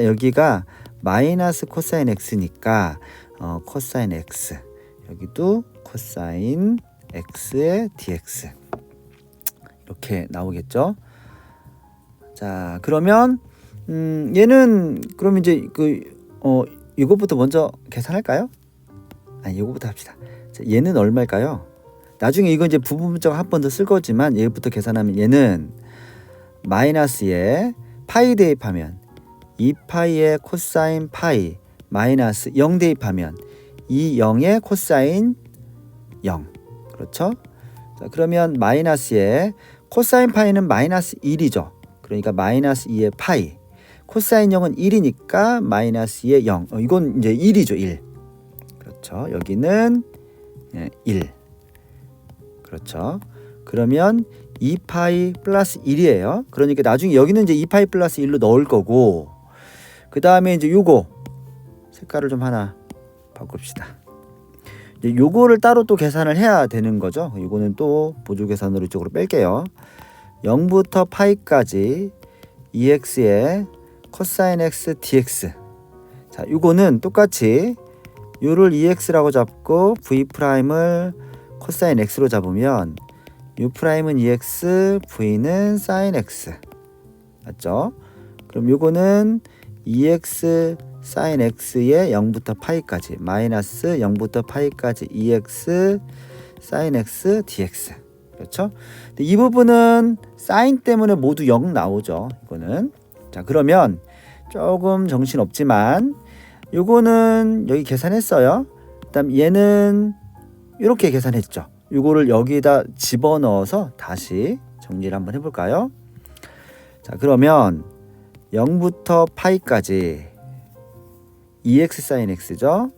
여기가 마이너스 코사인 x니까 코사인 x 여기도 코사인 x의 dx 이렇게 나오겠죠. 자 그러면 얘는 그럼 이제 이것부터 먼저 계산할까요? 아니 이거부터 합시다. 자, 얘는 얼마일까요? 나중에 이거 이제 부분적 한 번 더 쓸 거지만 얘부터 계산하면 얘는 마이너스에 파이 대입하면 2파이의 코사인 파이 마이너스 0 대입하면 0의 코사인 0 그렇죠? 자, 그러면 마이너스에 코사인 파이는 마이너스 1이죠. 그러니까 마이너스 2의 파이 코사인 0은 1이니까 마이너스 2의 0 이건 이제 1이죠. 1 그렇죠. 여기는 1 그렇죠. 그러면 2파이 플러스 1이에요. 그러니까 나중에 여기는 이제 2파이 플러스 1로 넣을 거고 그 다음에 이제 요거 색깔을 좀 하나 바꿉시다. 이제 요거를 따로 또 계산을 해야 되는 거죠. 요거는 또 보조 계산으로 이쪽으로 뺄게요. 0부터 파이까지 2x의 코사인 x dx. 자, 요거는 똑같이 요를 2x라고 잡고 v'을 코사인 x로 잡으면 u'은 2x, v는 sin x. 맞죠? 그럼 요거는 2x sin x의 0부터 파이까지 마이너스 0부터 파이까지 2x sin x dx. 그렇죠? 근데 이 부분은 sin 때문에 모두 0 나오죠. 이거는. 자, 그러면 조금 정신 없지만 요거는 여기 계산했어요. 그다음 얘는 이렇게 계산했죠. 요거를 여기다 집어넣어서 다시 정리를 한번 해볼까요? 자, 그러면 0부터 파이까지 2x sin x죠.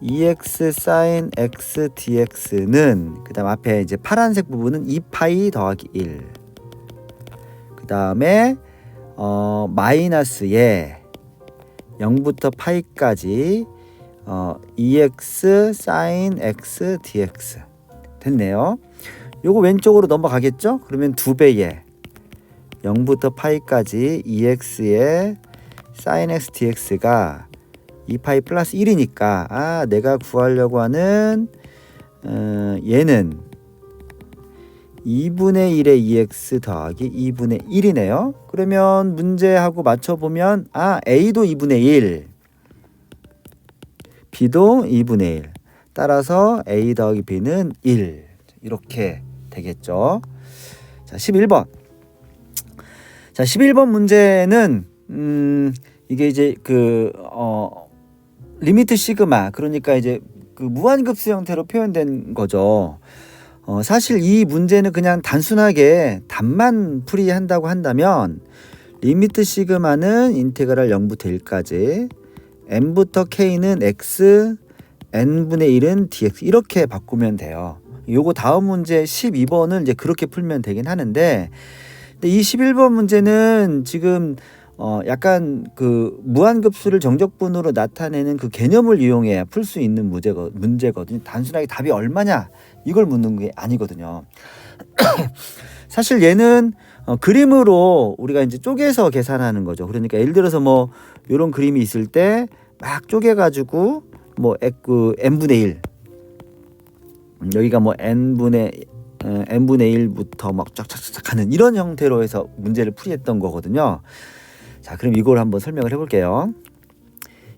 2x sin x dx는 그 다음 앞에 이제 파란색 부분은 2파이 더하기 1. 그 다음에 마이너스에 0부터 파이까지 2x sin x dx 됐네요. 요거 왼쪽으로 넘어가겠죠? 그러면 2배에 0부터 파이까지 2x의 sin x dx가 2파이 플러스 1이니까 내가 구하려고 하는 얘는 2분의 1의 2x 더하기 2분의 1이네요. 그러면 문제하고 맞춰보면 a도 2분의 1, b도 2분의 1, 따라서 a 더하기 b는 1 이렇게 되겠죠. 자, 11번. 자, 11번 문제는 이게 이제 리미트 시그마, 그러니까 이제 그 무한급수 형태로 표현된 거죠. 사실 이 문제는 그냥 단순하게 답만 풀이한다고 한다면 리미트 시그마는 인테그랄 0부터 1까지, n부터 k는 x, n분의 1은 dx 이렇게 바꾸면 돼요. 요거 다음 문제 12번을 이제 그렇게 풀면 되긴 하는데, 근데 이 11번 문제는 지금 약간 그 무한급수를 정적분으로 나타내는 그 개념을 이용해야 풀 수 있는 문제거든요. 단순하게 답이 얼마냐 이걸 묻는 게 아니거든요. 사실 얘는 그림으로 우리가 이제 쪼개서 계산하는 거죠. 그러니까 예를 들어서 뭐 이런 그림이 있을 때 막 쪼개가지고 뭐 n분의 1 여기가 뭐 n분의 1부터 막 쫙쫙쫙 하는 이런 형태로 해서 문제를 풀이했던 거거든요. 자, 그럼 이걸 한번 설명을 해볼게요.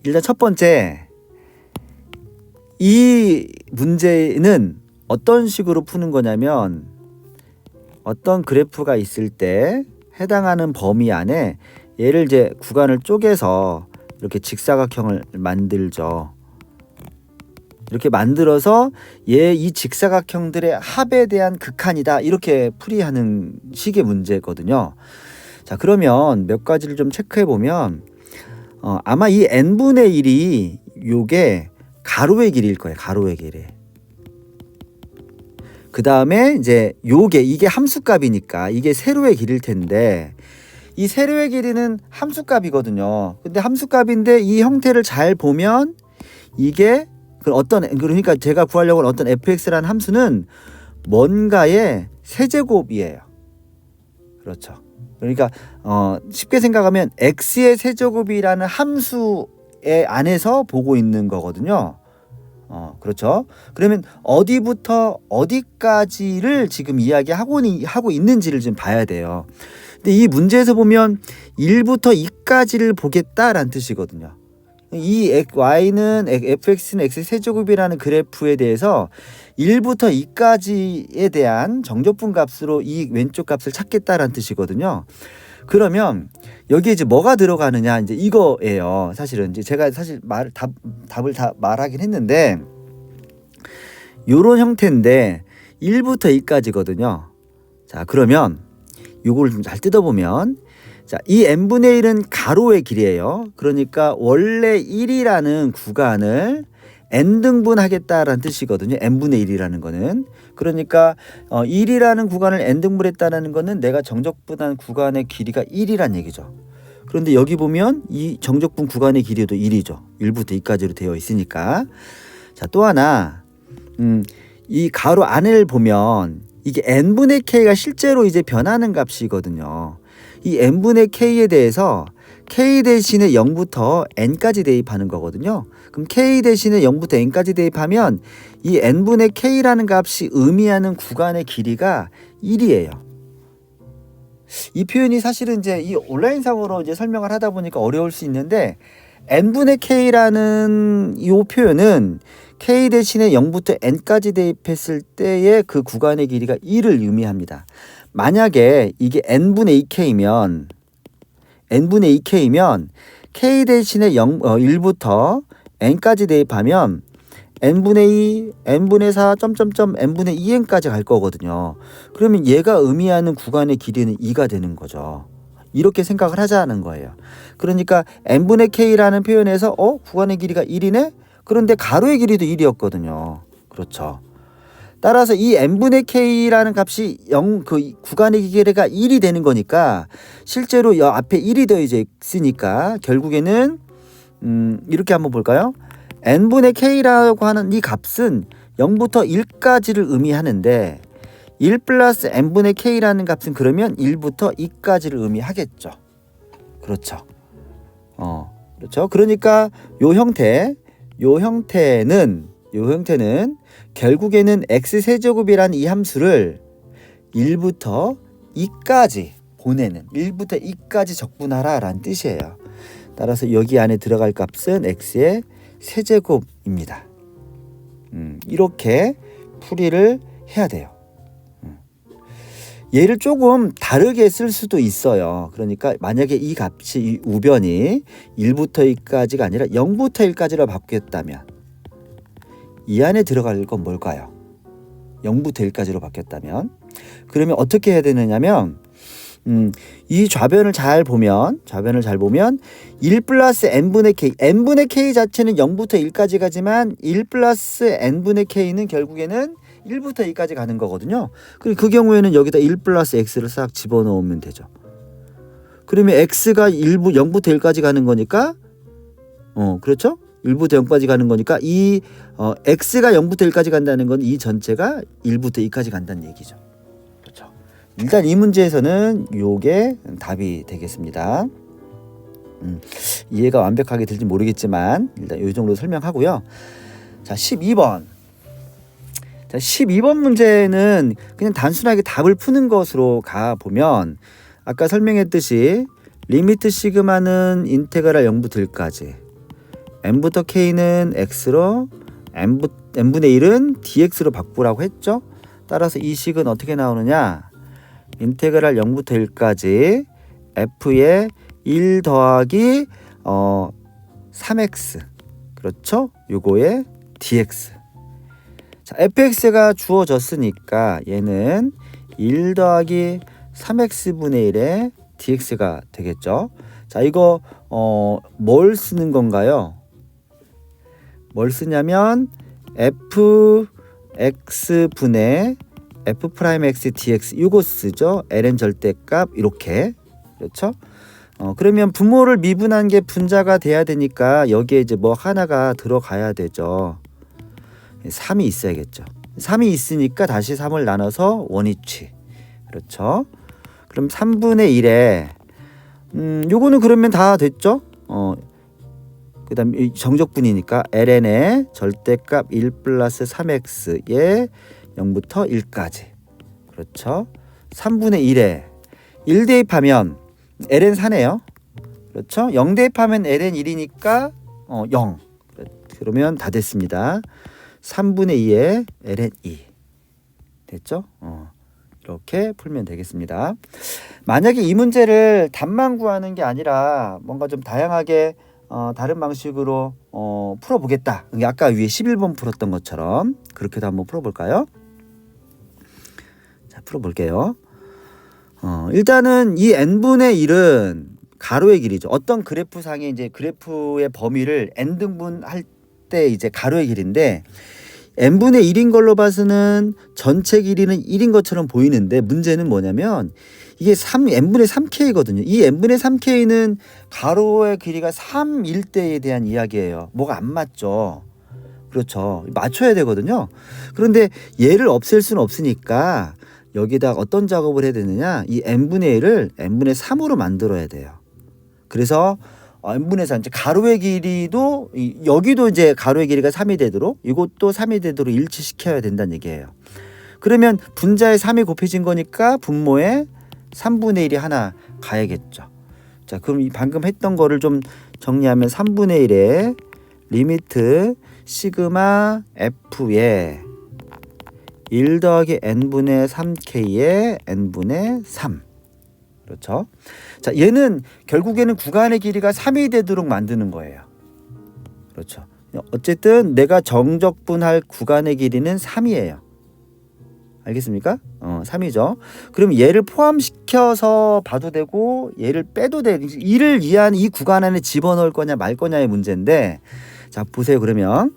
일단 첫 번째, 이 문제는 어떤 식으로 푸는 거냐면 어떤 그래프가 있을 때 해당하는 범위 안에 얘를 이제 구간을 쪼개서 이렇게 직사각형을 만들죠. 이렇게 만들어서 이 직사각형들의 합에 대한 극한이다 이렇게 풀이하는 식의 문제거든요. 자, 그러면 몇 가지를 좀 체크해 보면 아마 이 n분의 1이 요게 가로의 길이일 거예요. 가로의 길이. 그 다음에 이제 이게 함수값이니까 이게 세로의 길이일 텐데, 이 세로의 길이는 함수값이거든요. 근데 함수값인데 이 형태를 잘 보면 이게 그러니까 제가 구하려고 하는 어떤 fx라는 함수는 뭔가의 세제곱이에요. 그렇죠. 그러니까 쉽게 생각하면 x의 세제곱이라는 함수의 안에서 보고 있는 거거든요. 그렇죠. 그러면 어디부터 어디까지를 지금 이야기하고 있는지를 좀 봐야 돼요. 근데 이 문제에서 보면 1부터 2까지를 보겠다라는 뜻이거든요. 이 y는 fx는 x 세제곱이라는 그래프에 대해서 1부터 2까지에 대한 정적분 값으로 이 왼쪽 값을 찾겠다라는 뜻이거든요. 그러면 여기에 이제 뭐가 들어가느냐 이제 이거예요. 사실은 이제 제가 사실 답을 다 말하긴 했는데 요런 형태인데 1부터 2까지거든요. 자, 그러면 요걸 좀 잘 뜯어보면, 자, 이 n분의 1은 가로의 길이에요. 그러니까 원래 1이라는 구간을 n등분 하겠다라는 뜻이거든요. n분의 1이라는 거는. 그러니까 1이라는 구간을 n등분 했다는 거는 내가 정적분한 구간의 길이가 1이란 얘기죠. 그런데 여기 보면 이 정적분 구간의 길이도 1이죠. 1부터 2까지로 되어 있으니까. 자, 또 하나 이 가로 안을 보면 이게 n분의 k가 실제로 이제 변하는 값이거든요. 이 n분의 k에 대해서 k 대신에 0부터 n까지 대입하는 거거든요. 그럼 k 대신에 0부터 n까지 대입하면 이 n분의 k라는 값이 의미하는 구간의 길이가 1이에요. 이 표현이 사실은 이제 이 온라인상으로 이제 설명을 하다 보니까 어려울 수 있는데, n분의 k라는 이 표현은 k 대신에 0부터 n까지 대입했을 때의 그 구간의 길이가 1을 의미합니다. 만약에 이게 n분의 2k면 k 대신에 1부터 n까지 대입하면 n분의 2, n분의 4, n분의 2n까지 갈 거거든요. 그러면 얘가 의미하는 구간의 길이는 2가 되는 거죠. 이렇게 생각을 하자는 거예요. 그러니까 n분의 k라는 표현에서 구간의 길이가 1이네? 그런데 가로의 길이도 1이었거든요. 그렇죠. 따라서 이 n분의 k라는 값이 그 구간의 길이가 1이 되는 거니까 실제로 이 앞에 1이 더해져 있으니까 결국에는 이렇게 한번 볼까요? n분의 k라고 하는 이 값은 0부터 1까지를 의미하는데 1 플러스 n분의 k라는 값은 그러면 1부터 2까지를 의미하겠죠. 그렇죠. 그렇죠. 그러니까 요 형태는 결국에는 x세제곱이라는 이 함수를 1부터 2까지 보내는 1부터 2까지 적분하라 라는 뜻이에요. 따라서 여기 안에 들어갈 값은 x의 세제곱입니다. 이렇게 풀이를 해야 돼요. 얘를 조금 다르게 쓸 수도 있어요. 그러니까 만약에 이 값이 이 우변이 1부터 2까지가 아니라 0부터 1까지로 바뀌었다면 이 안에 들어갈 건 뭘까요? 0부터 1까지로 바뀌었다면 그러면 어떻게 해야 되느냐면 이 좌변을 잘 보면 1 플러스 n분의 k 자체는 0부터 1까지 가지만 1 플러스 n분의 k는 결국에는 1부터 2까지 가는 거거든요. 그 경우에는 여기다 1 플러스 x를 싹 집어넣으면 되죠. 그러면 x가 0부터 1까지 가는 거니까 그렇죠? 1부터 0까지 가는 거니까 이 x가 0부터 1까지 간다는 건 이 전체가 1부터 2까지 간다는 얘기죠. 그렇죠. 일단 이 문제에서는 요게 답이 되겠습니다. 이해가 완벽하게 될지 모르겠지만 일단 요 정도 설명하고요. 자, 12번. 자, 12번 문제는 그냥 단순하게 답을 푸는 것으로 가보면 아까 설명했듯이 리미트 시그마는 인테그랄 0부터 1까지 n부터 k는 x로 n분의 1은 dx로 바꾸라고 했죠. 따라서 이 식은 어떻게 나오느냐, 인테그랄 0부터 1까지 f의 1 더하기 3x 그렇죠? 요거의 dx. 자, fx가 주어졌으니까 얘는 1 더하기 3x분의 1의 dx가 되겠죠. 자, 이거 뭘 쓰는 건가요? 뭘 쓰냐면 fx분의 f'x dx 이거 쓰죠. ln 절대값 이렇게. 그렇죠? 그러면 분모를 미분한 게 분자가 돼야 되니까 여기에 이제 뭐 하나가 들어가야 되죠. 3이 있어야겠죠. 3이 있으니까 다시 3을 나눠서 원위치. 그렇죠. 그럼 3분의 1에 요거는 그러면 다 됐죠. 그 다음에 정적분이니까 ln의 절대값 1 플러스 3x에 0부터 1까지. 그렇죠. 3분의 1에 1 대입하면 ln 4네요. 그렇죠. 0 대입하면 ln 1이니까 0. 그러면 다 됐습니다. 3분의 2에 ln 2 됐죠? 이렇게 풀면 되겠습니다. 만약에 이 문제를 답만 구하는 게 아니라 뭔가 좀 다양하게 다른 방식으로 풀어보겠다. 아까 위에 11번 풀었던 것처럼 그렇게도 한번 풀어볼까요? 자, 풀어볼게요. 일단은 이 n분의 1은 가로의 길이죠. 어떤 그래프상에 이제 그래프의 범위를 n등분 할 때 이제 가로의 길인데 n분의 1인 걸로 봐서는 전체 길이는 1인 것처럼 보이는데 문제는 뭐냐면 이게 n분의 3k거든요. 이 n분의 3k는 가로의 길이가 3일 때에 대한 이야기예요. 뭐가 안 맞죠. 그렇죠. 맞춰야 되거든요. 그런데 얘를 없앨 수는 없으니까 여기다 어떤 작업을 해야 되느냐, 이 n분의 1을 n분의 3으로 만들어야 돼요. 그래서 n분의 3, 이제 가로의 길이도 여기도 이제 가로의 길이가 3이 되도록 이것도 3이 되도록 일치시켜야 된다는 얘기예요. 그러면 분자에 3이 곱해진 거니까 분모에 3분의 1이 하나 가야겠죠. 자, 그럼 방금 했던 거를 좀 정리하면 3분의 1에 리미트 시그마 f에 1 더하기 n분의 3k에 n분의 3. 그렇죠. 자, 얘는 결국에는 구간의 길이가 3이 되도록 만드는 거예요. 그렇죠. 어쨌든 내가 정적분할 구간의 길이는 3이에요. 알겠습니까? 3이죠. 그럼 얘를 포함시켜서 봐도 되고 얘를 빼도 돼. 이를 위한 이 구간 안에 집어넣을 거냐 말 거냐의 문제인데, 자, 보세요. 그러면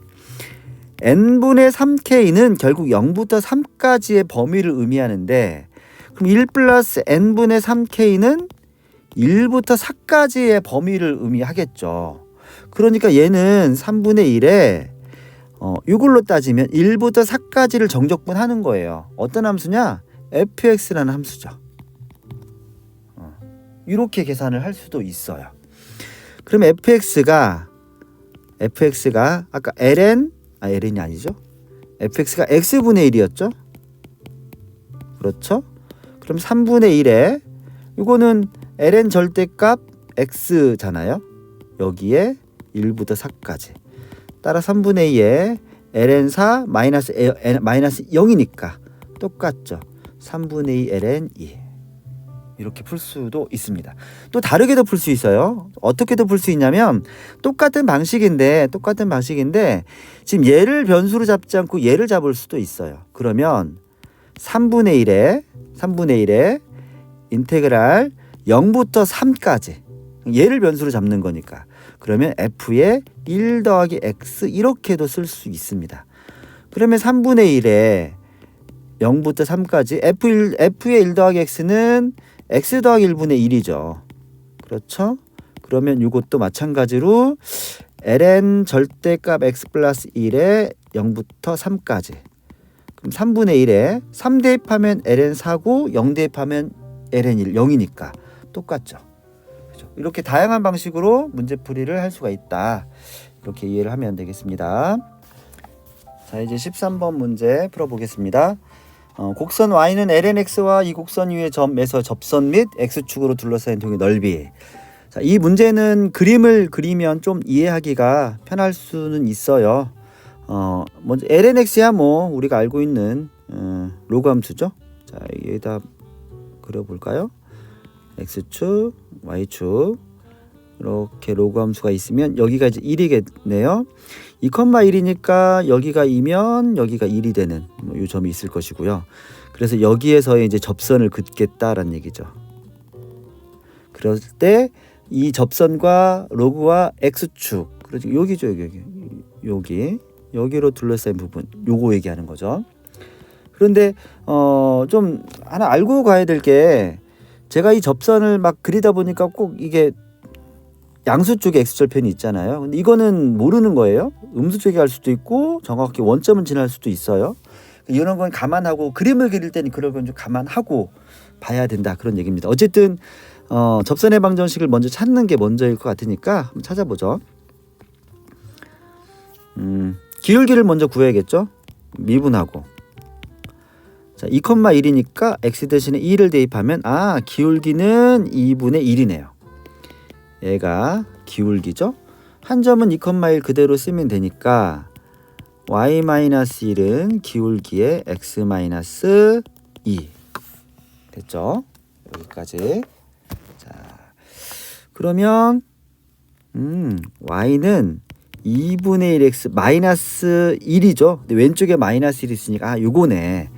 n분의 3k는 결국 0부터 3까지의 범위를 의미하는데, 그럼 1 플러스 n분의 3k는 1부터 4까지의 범위를 의미하겠죠. 그러니까 얘는 3분의 1에 이걸로 따지면 1부터 4까지를 정적분하는 거예요. 어떤 함수냐? fx라는 함수죠. 이렇게 계산을 할 수도 있어요. 그럼 fx가 아까 ln이 아니죠? fx가 x분의 1이었죠? 그렇죠? 그럼 3분의 1에 이거는 ln 절대값 x잖아요. 여기에 1부터 4까지. 따라 3분의 2에 ln 4 마이너스 0이니까 똑같죠. 3분의 2 ln 2. 이렇게 풀 수도 있습니다. 또 다르게도 풀 수 있어요. 어떻게도 풀 수 있냐면 똑같은 방식인데 지금 얘를 변수로 잡지 않고 얘를 잡을 수도 있어요. 그러면 3분의 1에 인테그랄 0부터 3까지 얘를 변수로 잡는 거니까 그러면 f에 1 더하기 x 이렇게도 쓸 수 있습니다. 그러면 3분의 1에 0부터 3까지 f의 1 더하기 x는 x 더하기 1분의 1이죠. 그렇죠? 그러면 이것도 마찬가지로 ln 절대값 x 플러스 1에 0부터 3까지. 그럼 3분의 1에 3 대입하면 ln 4고 0 대입하면 ln 1, 0이니까 똑같죠. 그렇죠? 이렇게 다양한 방식으로 문제풀이를 할 수가 있다. 이렇게 이해를 하면 되겠습니다. 자, 이제 13번 문제 풀어보겠습니다. 곡선 y는 lnx와 이 곡선 위의 점에서 접선 및 x축으로 둘러싸인 통의 넓이. 자, 이 문제는 그림을 그리면 좀 이해하기가 편할 수는 있어요. 먼저 lnx야 뭐 우리가 알고 있는 로그 함수죠. 자, 여기다 그려볼까요? x축, y축 이렇게 로그 함수가 있으면 여기가 이제 1이겠네요. 2,1이니까 여기가 2면 여기가 1이 되는 이 점이 있을 것이고요. 그래서 여기에서 이제 접선을 긋겠다라는 얘기죠. 그럴 때 이 접선과 로그와 x축, 그렇죠. 여기죠, 여기로 둘러싸인 부분, 요거 얘기하는 거죠. 그런데 좀 하나 알고 가야 될 게 제가 이 접선을 막 그리다 보니까 꼭 이게 양수 쪽에 x절편이 있잖아요. 근데 이거는 모르는 거예요. 음수 쪽에 갈 수도 있고 정확히 원점은 지날 수도 있어요. 이런 건 감안하고 그림을 그릴 때는 그런 건 좀 감안하고 봐야 된다 그런 얘기입니다. 어쨌든 접선의 방정식을 먼저 찾는 게 먼저일 것 같으니까 한번 찾아보죠. 기울기를 먼저 구해야겠죠. 미분하고 자 2,1이니까 x 대신에 2를 대입하면 기울기는 2분의 1이네요. 얘가 기울기죠. 한 점은 2,1 그대로 쓰면 되니까 y-1은 기울기의 x-2 됐죠. 여기까지. 자, 그러면 y는 2분의 1x 마이너스 1이죠. 근데 왼쪽에 마이너스 1이 있으니까 요거네.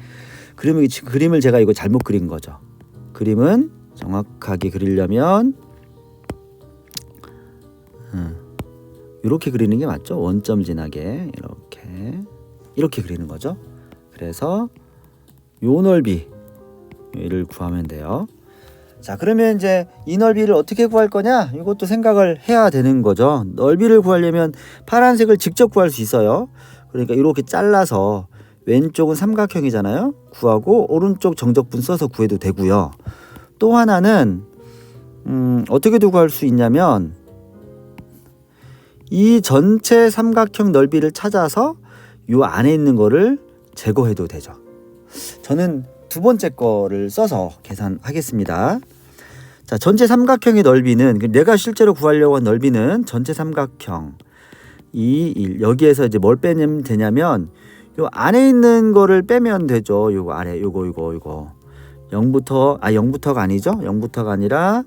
그러면 지금 그림을 제가 이거 잘못 그린 거죠. 그림은 정확하게 그리려면 이렇게 그리는 게 맞죠. 원점 지나게 이렇게 그리는 거죠. 그래서 요 넓이를 구하면 돼요. 자, 그러면 이제 이 넓이를 어떻게 구할 거냐? 이것도 생각을 해야 되는 거죠. 넓이를 구하려면 파란색을 직접 구할 수 있어요. 그러니까 이렇게 잘라서 왼쪽은 삼각형이잖아요. 구하고 오른쪽 정적분 써서 구해도 되고요. 또 하나는 어떻게도 구할 수 있냐면 이 전체 삼각형 넓이를 찾아서 요 안에 있는 거를 제거해도 되죠. 저는 두 번째 거를 써서 계산하겠습니다. 자, 전체 삼각형의 넓이는 내가 실제로 구하려고 한 넓이는 전체 삼각형 2, 1 여기에서 이제 뭘 빼면 되냐면 요 안에 있는 거를 빼면 되죠. 요거 아래 요거 0부터가 아니죠. 0부터가 아니라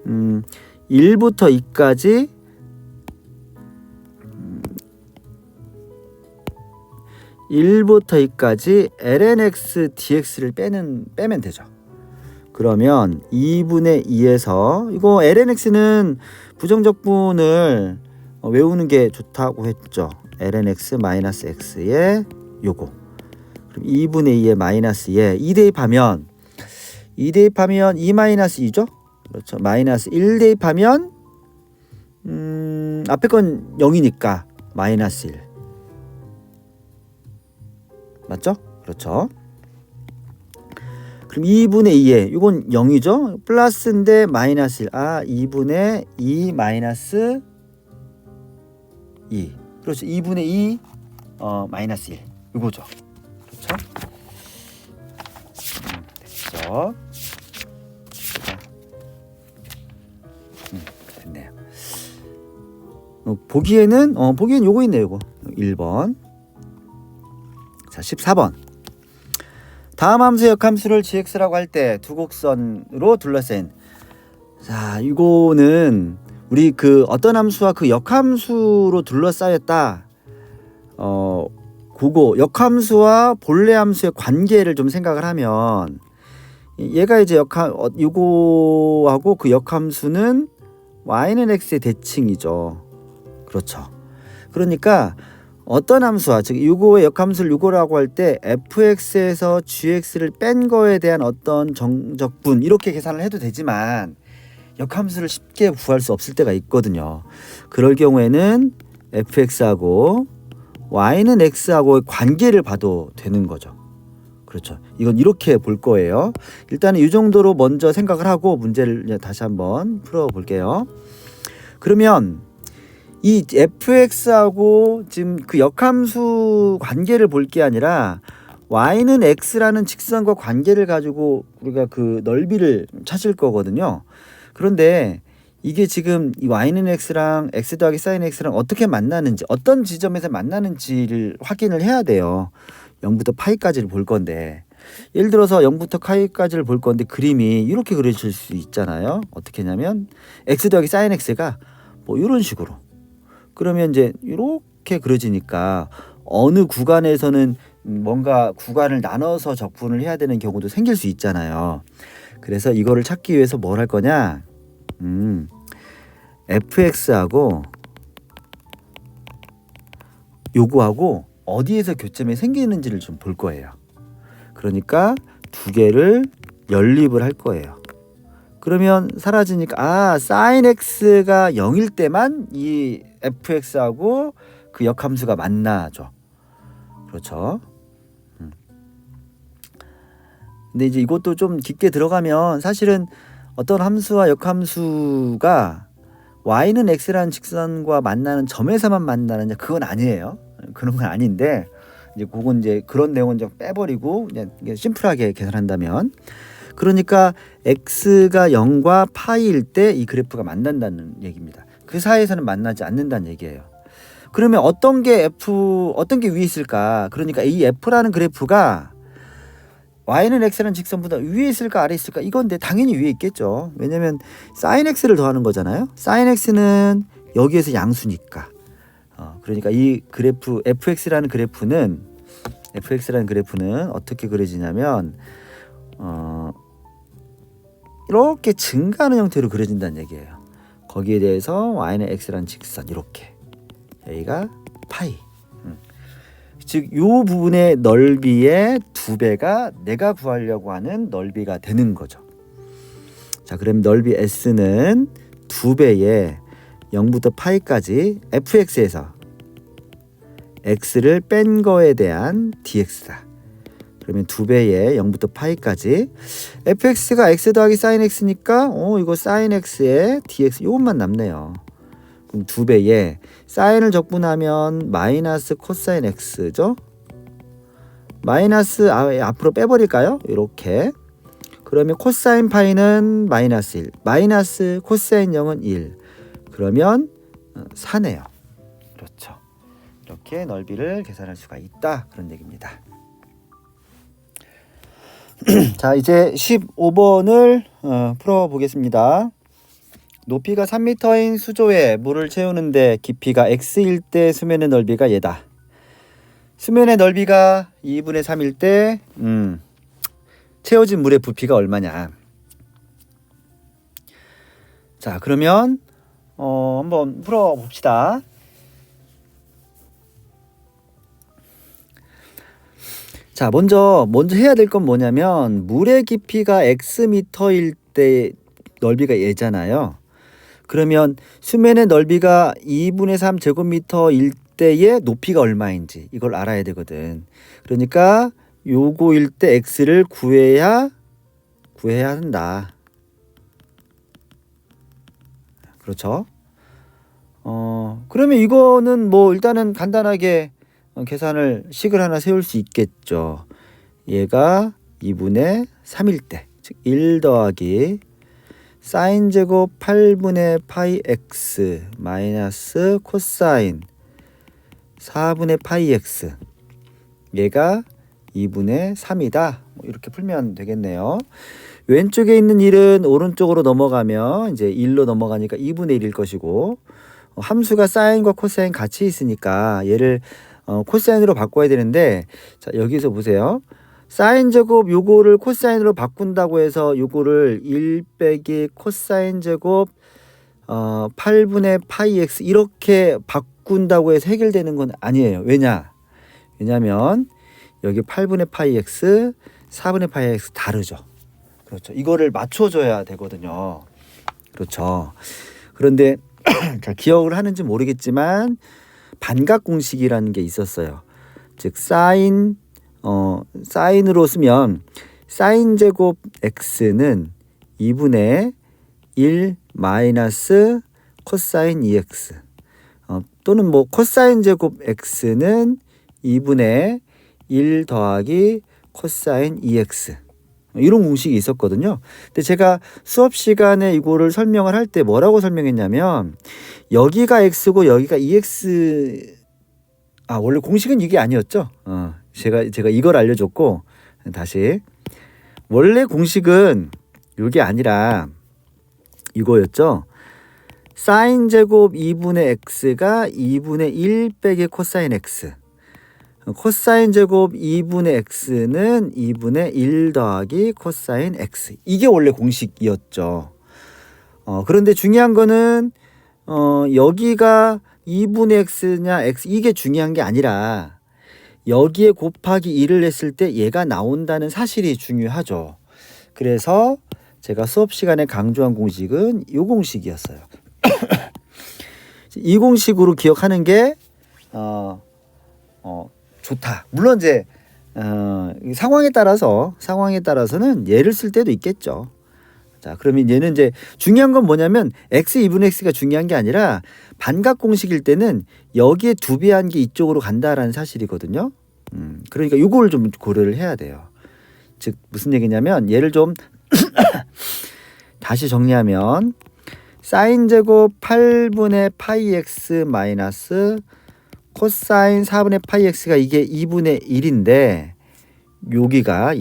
1부터 2까지 1부터 2까지 lnx dx를 빼면 되죠. 그러면 2분의 2에서 이거 lnx는 부정적분을 외우는 게 좋다고 했죠. lnx 마이너스 x에 요거. 그럼 2분의 2에 마이너스 2 대입하면 2 마이너스 2죠. 그렇죠. 마이너스 1 대입하면 앞에 건 0이니까 마이너스 1. 맞죠? 그렇죠. 그럼 2분의 2에 이건 0이죠. 플러스인데 마이너스 1. 2분의 2 마이너스 2. 그렇죠. 2분의 2 마이너스 1. 이거죠. 그렇죠? 됐죠. 됐네요. 보기에는 요거 있네요. 요거 1번. 자, 14번. 다음 함수 역함수를 gx라고 할 때 두 곡선으로 둘러싼. 자, 이거는 우리 그 어떤 함수와 그 역함수로 둘러싸였다. 그거 역함수와 본래 함수의 관계를 좀 생각을 하면 얘가 이제 요거하고 그 역함수는 y는 x의 대칭이죠. 그렇죠. 그러니까 어떤 함수와 즉 요거의 역함수를 요거라고 할 때 fx에서 gx를 뺀 거에 대한 어떤 정적분 이렇게 계산을 해도 되지만 역함수를 쉽게 구할 수 없을 때가 있거든요. 그럴 경우에는 fx하고 y는 x하고의 관계를 봐도 되는 거죠. 그렇죠. 이건 이렇게 볼 거예요. 일단은 이 정도로 먼저 생각을 하고 문제를 다시 한번 풀어 볼게요. 그러면 이 fx하고 지금 그 역함수 관계를 볼 게 아니라 y는 x라는 직선과 관계를 가지고 우리가 그 넓이를 찾을 거거든요. 그런데 이게 지금 이 y는 x랑 x 더하기 sin x랑 어떻게 만나는지 어떤 지점에서 만나는지를 확인을 해야 돼요. 0부터 파이까지를 볼 건데 예를 들어서 0부터 파이까지를 볼 건데 그림이 이렇게 그려질 수 있잖아요. 어떻게 하냐면 x 더하기 sin x가 뭐 이런 식으로 그러면 이제 이렇게 그려지니까 어느 구간에서는 뭔가 구간을 나눠서 적분을 해야 되는 경우도 생길 수 있잖아요. 그래서 이거를 찾기 위해서 뭘 할 거냐? fx하고 요거하고 어디에서 교점이 생기는지를 좀 볼 거예요. 그러니까 두 개를 연립을 할 거예요. 그러면 사라지니까 sin x가 0일 때만 이 fx하고 그 역함수가 만나죠. 그렇죠. 근데 이제 이것도 좀 깊게 들어가면 사실은 어떤 함수와 역함수가 y는 x라는 직선과 만나는 점에서만 만나느냐 그건 아니에요. 그런 건 아닌데 이제 그건 이제 그런 내용은 좀 빼버리고 그냥 심플하게 계산한다면 그러니까 x가 0과 파이일 때 이 그래프가 만난다는 얘기입니다. 그 사이에서는 만나지 않는다는 얘기예요. 그러면 어떤 게 위에 있을까? 그러니까 이 f라는 그래프가 y는 x라는 직선보다 위에 있을까 아래 있을까? 이건데 당연히 위에 있겠죠. 왜냐면 sin x를 더하는 거잖아요. sin x는 여기에서 양수니까. 그러니까 이 그래프 fx라는 그래프는 어떻게 그려지냐면 이렇게 증가하는 형태로 그려진다는 얘기예요. 거기에 대해서 y는 x라는 직선 이렇게 여기가 파이. 즉 요 부분의 넓이의 2배가 내가 구하려고 하는 넓이가 되는 거죠. 자, 그럼 넓이 s는 2배의 0부터 파이까지 fx에서 x를 뺀 거에 대한 dx다. 그러면 2배의 0부터 파이까지 fx가 x 더하기 sin x니까 이거 sin x에 dx 이것만 남네요. 그럼 2배에 사인을 적분하면 마이너스 코사인 x죠. 마이너스 앞으로 빼버릴까요? 이렇게. 그러면 코사인 파이는 마이너스 1. 마이너스 코사인 0은 1. 그러면 4네요. 그렇죠. 이렇게 넓이를 계산할 수가 있다. 그런 얘기입니다. 자, 이제 15번을 풀어보겠습니다. 높이가 3m인 수조에 물을 채우는데 깊이가 x일 때 수면의 넓이가 얘다. 수면의 넓이가 2분의 3일 때 채워진 물의 부피가 얼마냐. 자, 그러면 한번 풀어봅시다. 자, 먼저 해야 될 건 뭐냐면 물의 깊이가 xm일 때 넓이가 얘잖아요. 그러면 수면의 넓이가 2분의 3 제곱미터일 때의 높이가 얼마인지 이걸 알아야 되거든. 그러니까 요거일 때 x를 구해야 한다. 그렇죠? 그러면 이거는 뭐 일단은 간단하게 계산을 식을 하나 세울 수 있겠죠. 얘가 2분의 3일 때, 즉 1 더하기 사인 제곱 8분의 파이 x 마이너스 코사인 4분의 파이 x, 얘가 2분의 3이다. 뭐 이렇게 풀면 되겠네요. 왼쪽에 있는 1은 오른쪽으로 넘어가면 이제 1로 넘어가니까 2분의 1일 것이고, 함수가 사인과 코사인 같이 있으니까 얘를 코사인으로 바꿔야 되는데, 자 여기서 보세요. 사인 제곱 요거를 코사인으로 바꾼다고 해서 요거를 1 빼기 코사인 제곱 8분의 파이 x 이렇게 바꾼다고 해서 해결되는 건 아니에요. 왜냐면 여기 8분의 파이 x 4분의 파이 x 다르죠. 그렇죠. 이거를 맞춰줘야 되거든요. 그렇죠. 그런데 잘 기억을 하는지 모르겠지만 반각 공식이라는 게 있었어요. 즉 사인으로 쓰면 사인 제곱 x는 2분의 1 마이너스 코사인 2x, 또는 뭐 코사인 제곱 x는 2분의 1 더하기 코사인 2x, 이런 공식이 있었거든요. 근데 제가 수업 시간에 이거를 설명을 할 때 뭐라고 설명했냐면, 여기가 x고 여기가 2x, 원래 공식은 이게 아니었죠. 제가 이걸 알려줬고, 다시 원래 공식은 이게 아니라 이거였죠. 사인 제곱 2분의 x가 2분의 1 빼기 코사인 x, 코사인 제곱 2분의 x는 2분의 1 더하기 코사인 x, 이게 원래 공식이었죠. 그런데 중요한 거는 여기가 2분의 x냐 x, 이게 중요한 게 아니라 여기에 곱하기 1을 했을 때 얘가 나온다는 사실이 중요하죠. 그래서 제가 수업 시간에 강조한 공식은 이 공식이었어요. 이 공식으로 기억하는 게 좋다. 물론 이제 상황에 따라서는 얘를 쓸 때도 있겠죠. 자, 그러면 얘는 이제 중요한 건 뭐냐면 x 2분의 x가 중요한 게 아니라 반각 공식일 때는 여기에 두 배한 게 이쪽으로 간다라는 사실이거든요. 그러니까 이거를 좀 고려를 해야 돼요. 즉 무슨 얘기냐면, 얘를 좀 다시 정리하면 사인 제곱 8분의 파이 x 마이너스 코사인 4분의 파이 x가 이게 2분의 1인데,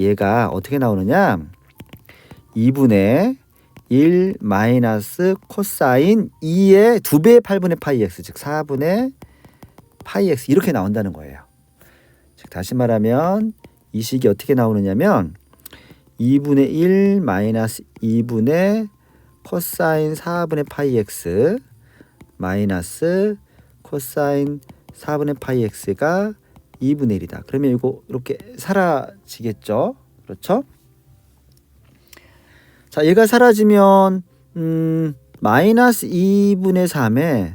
얘가 어떻게 나오느냐, 2분의 1 마이너스 코사인 2의 2배의 8분의 파이 x, 즉 4분의 파이 x, 이렇게 나온다는 거예요. 즉 다시 말하면 이 식이 어떻게 나오느냐면 2분의 1 마이너스 2분의 코사인 4분의 파이 x 마이너스 코사인 4분의 파이 x가 2분의 1이다. 그러면 이거 이렇게 사라지겠죠? 그렇죠? 자, 얘가 사라지면 마이너스 2분의 3에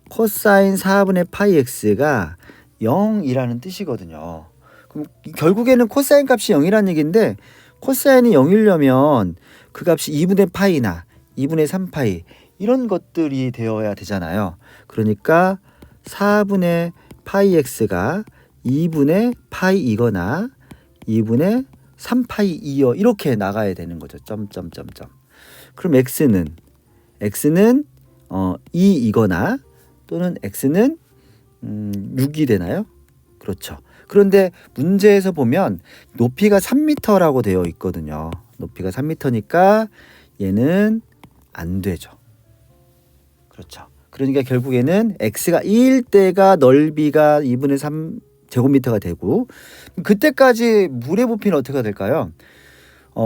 코사인 4분의 파이 x가 0이라는 뜻이거든요. 그럼 결국에는 코사인 값이 0이라는 얘기인데, 코사인이 0이려면 그 값이 2분의 파이나 2분의 3파이 이런 것들이 되어야 되잖아요. 그러니까 4분의 파이 x가 2분의 파이이거나 2분의 3파이이요, 이렇게 나가야 되는 거죠. 점점점점. 그럼 x는 2이거나 또는 x는 6이 되나요? 그렇죠. 그런데 문제에서 보면 높이가 3m라고 되어 있거든요. 높이가 3m니까 얘는 안 되죠. 그렇죠. 그러니까 결국에는 x가 2일 때가 넓이가 2분의 3 제곱미터가 되고, 그때까지 물의 부피는 어떻게 될까요?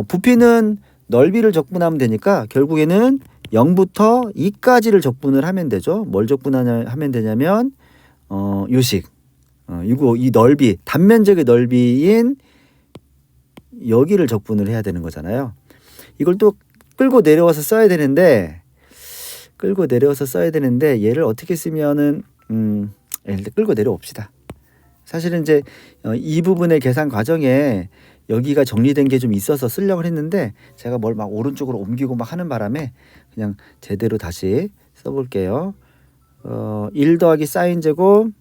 부피는 넓이를 적분하면 되니까 결국에는 0부터 2까지를 적분을 하면 되죠. 뭘 적분하면 되냐면 요식, 이 넓이, 단면적의 넓이인 여기를 적분을 해야 되는 거잖아요. 이걸 또 끌고 내려와서 써야 되는데 얘를 어떻게 쓰면은 일단 끌고 내려옵시다. 사실은 이제 이 부분의 계산 과정에 여기가 정리된 게 좀 있어서 쓰려고 했는데 제가 뭘 막 오른쪽으로 옮기고 막 하는 바람에 그냥 제대로 다시 써볼게요. 1 더하기 사인 제곱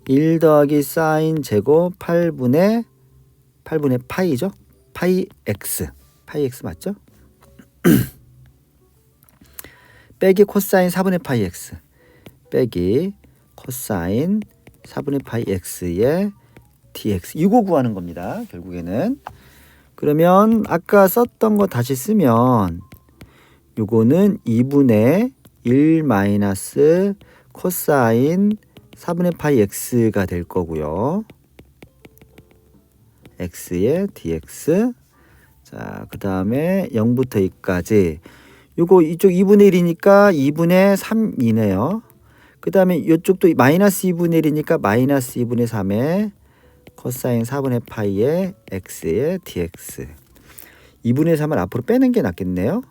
1 더하기 사인 제곱 8분의 파이죠. 파이 x 맞죠? 빼기 코사인 4분의 파이 x 빼기 코사인 4분의 파이 x의 dx 이거 구하는 겁니다. 결국에는 그러면 아까 썼던 거 다시 쓰면 요거는 2분의 1 마이너스 코사인 4분의 파이 x가 될 거고요. x의 dx. 자, 그 다음에 0부터 2까지. 요거 이쪽 2분의 1이니까 2분의 3이네요. 그 다음에 이쪽도 마이너스 2분의 1이니까 마이너스 2분의 3의 코사인 4분의 파이의 x의 dx. 2분의 3을 앞으로 빼는 게 낫겠네요.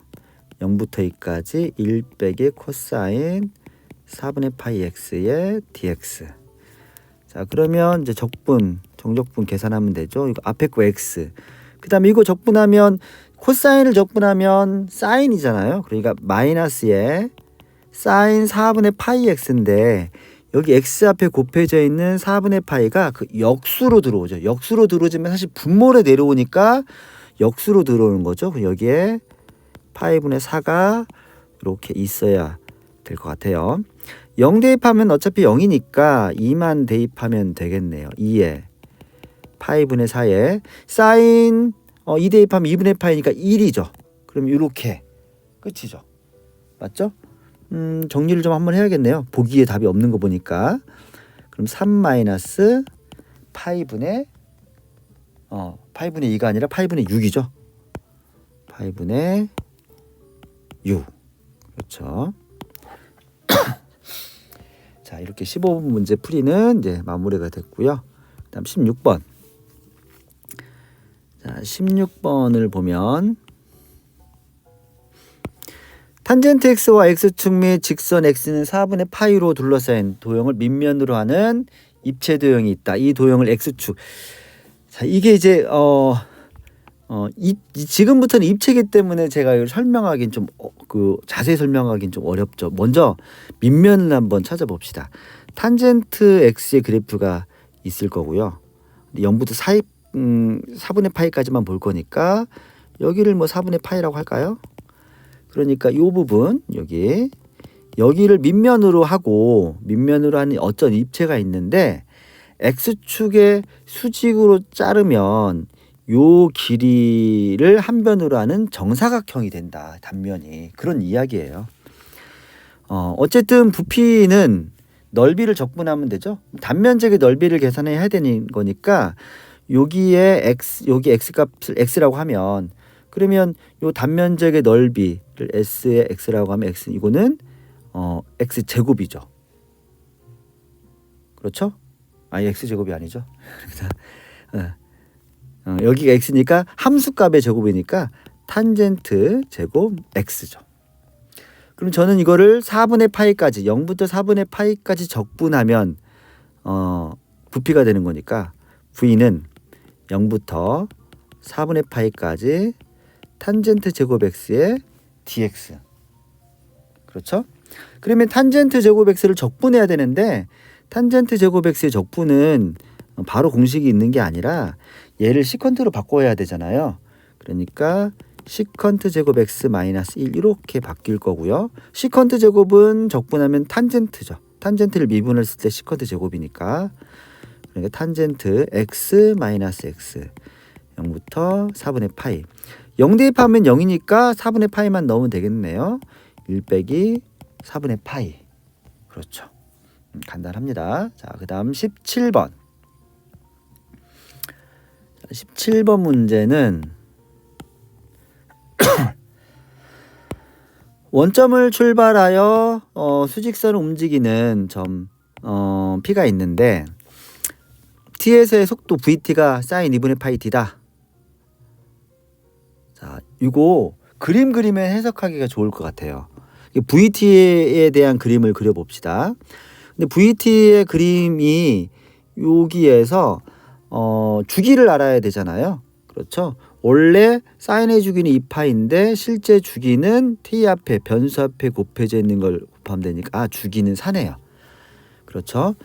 0부터 2까지 1 빼기 코사인 4분의 파이 x의 dx. 자, 그러면 이제 정적분 계산하면 되죠. 이거 앞에 거 x. 그 다음에 이거 적분하면 코사인을 적분하면 사인이잖아요. 그러니까 마이너스에 사인 4분의 파이 x인데 여기 x 앞에 곱해져 있는 4분의 파이가 그 역수로 들어오죠. 역수로 들어오지만 사실 분모로 내려오니까 역수로 들어오는 거죠. 여기에 파이분의 4가 이렇게 있어야 될 것 같아요. 0 대입하면 어차피 0이니까 2만 대입하면 되겠네요. 2에 파이분의 4에 사인 2 대입하면 2분의 파이니까 1이죠. 그럼 이렇게 끝이죠. 맞죠? 정리를 좀 한번 해야겠네요. 보기에 답이 없는 거 보니까. 그럼 3 마이너스 파이분의 2가 아니라 파이분의 6이죠. 파이분의 6. 그렇죠. 자, 이렇게 15번 문제 풀이는 이제 마무리가 됐고요. 그다음 16번. 자, 16번을 보면 탄젠트 x와 x축 및 직선 x는 4분의 파이로 둘러싸인 도형을 밑면으로 하는 입체 도형이 있다. 이 도형을 x축. 자, 이게 이제 지금부터는 입체이기 때문에 제가 이걸 설명하긴 좀 자세히 설명하긴 좀 어렵죠. 먼저 밑면을 한번 찾아봅시다. 탄젠트 x의 그래프가 있을 거고요. 0부터 4분의 파이까지만 볼 거니까 여기를 뭐 4분의 파이라고 할까요? 그러니까 이 부분 여기를 밑면으로 하는 어떤 입체가 있는데 x축의 수직으로 자르면 요 길이를 한 변으로 하는 정사각형이 된다. 단면이. 그런 이야기예요. 어쨌든 부피는 넓이를 적분하면 되죠. 단면적의 넓이를 계산해야 되는 거니까 여기에 여기 x값을 x라고 하면 그러면 요 단면적의 넓이를 s의 x라고 하면 x 이거는 x 제곱이죠. 그렇죠? 아니 x 제곱이 아니죠. 여기가 x니까 함수값의 제곱이니까 탄젠트 제곱 x죠. 그럼 저는 이거를 4분의 파이까지 0부터 4분의 파이까지 적분하면 부피가 되는 거니까 v는 0부터 4분의 파이까지 탄젠트 제곱 x의 dx. 그렇죠? 그러면 탄젠트 제곱 x를 적분해야 되는데 탄젠트 제곱 x의 적분은 바로 공식이 있는 게 아니라 얘를 시컨트로 바꿔야 되잖아요. 그러니까 시컨트 제곱 x 마이너스 1 이렇게 바뀔 거고요. 시컨트 제곱은 적분하면 탄젠트죠. 탄젠트를 미분했을 때 시컨트 제곱이니까 그러니까 탄젠트 x 마이너스 x 0부터 4분의 파이 0 대입하면 0이니까 4분의 파이만 넣으면 되겠네요. 1 빼기 4분의 파이. 그렇죠. 간단합니다. 자, 그 다음 17번. 17번 문제는 원점을 출발하여 수직선을 움직이는 점 P가 있는데 T에서의 속도 VT가 사인 2분의 파이 D다. 자, 이거 그림 그리면 해석하기가 좋을 것 같아요. VT에 대한 그림을 그려봅시다. 근데 VT의 그림이 여기에서 주기를 알아야 되잖아요. 그렇죠? 원래 사인의 주기는 2파인데 실제 주기는 t 앞에 변수 앞에 곱해져 있는 걸 곱하면 되니까 주기는 4네요. 그렇죠?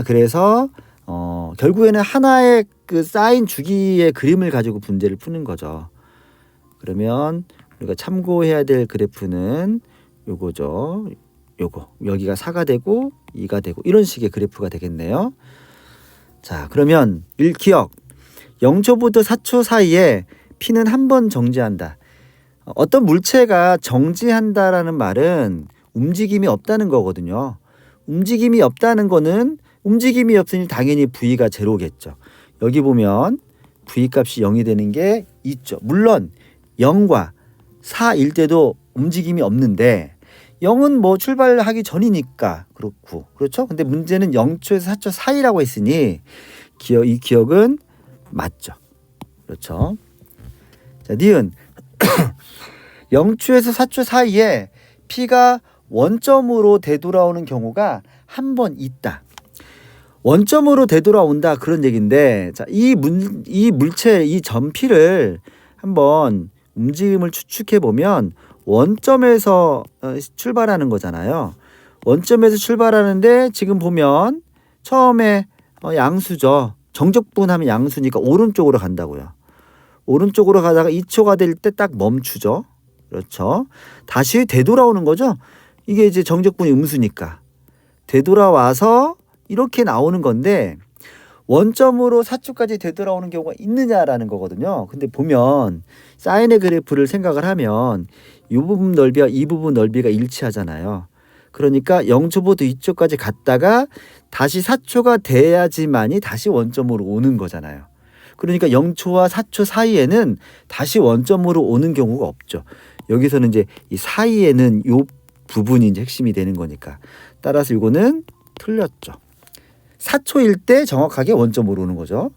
그래서 결국에는 하나의 그 사인 주기의 그림을 가지고 문제를 푸는 거죠. 그러면 우리가 참고해야 될 그래프는 요거죠. 요거. 여기가 4가 되고 2가 되고 이런 식의 그래프가 되겠네요. 자, 그러면 1기억. 0초부터 4초 사이에 P는 한 번 정지한다. 어떤 물체가 정지한다라는 말은 움직임이 없다는 거거든요. 움직임이 없다는 거는 움직임이 없으니 당연히 V가 제로겠죠. 여기 보면 V 값이 0이 되는 게 있죠. 물론 0과 4일 때도 움직임이 없는데 0은 뭐 출발하기 전이니까 그렇고 그렇죠. 근데 문제는 0초에서 4초 사이라고 했으니 이 기억은 맞죠. 그렇죠. 자, 니은 0초에서 4초 사이에 P가 원점으로 되돌아오는 경우가 한 번 있다. 원점으로 되돌아온다 그런 얘기인데, 자, 이 물체 이 점 P를 한번 움직임을 추측해 보면 원점에서 출발하는 거잖아요. 원점에서 출발하는데 지금 보면 처음에 양수죠. 정적분하면 양수니까 오른쪽으로 간다고요. 오른쪽으로 가다가 2초가 될 때 딱 멈추죠. 그렇죠. 다시 되돌아오는 거죠. 이게 이제 정적분이 음수니까 되돌아와서 이렇게 나오는 건데 원점으로 4초까지 되돌아오는 경우가 있느냐라는 거거든요. 근데 보면 사인의 그래프를 생각을 하면 이 부분 넓이와 이 부분 넓이가 일치하잖아요. 그러니까 0초부터 2초까지 갔다가 다시 4초가 돼야지만이 다시 원점으로 오는 거잖아요. 그러니까 0초와 4초 사이에는 다시 원점으로 오는 경우가 없죠. 여기서는 이제 이 사이에는 이 부분이 이제 핵심이 되는 거니까. 따라서 이거는 틀렸죠. 4초일 때 정확하게 원점으로 오는 거죠.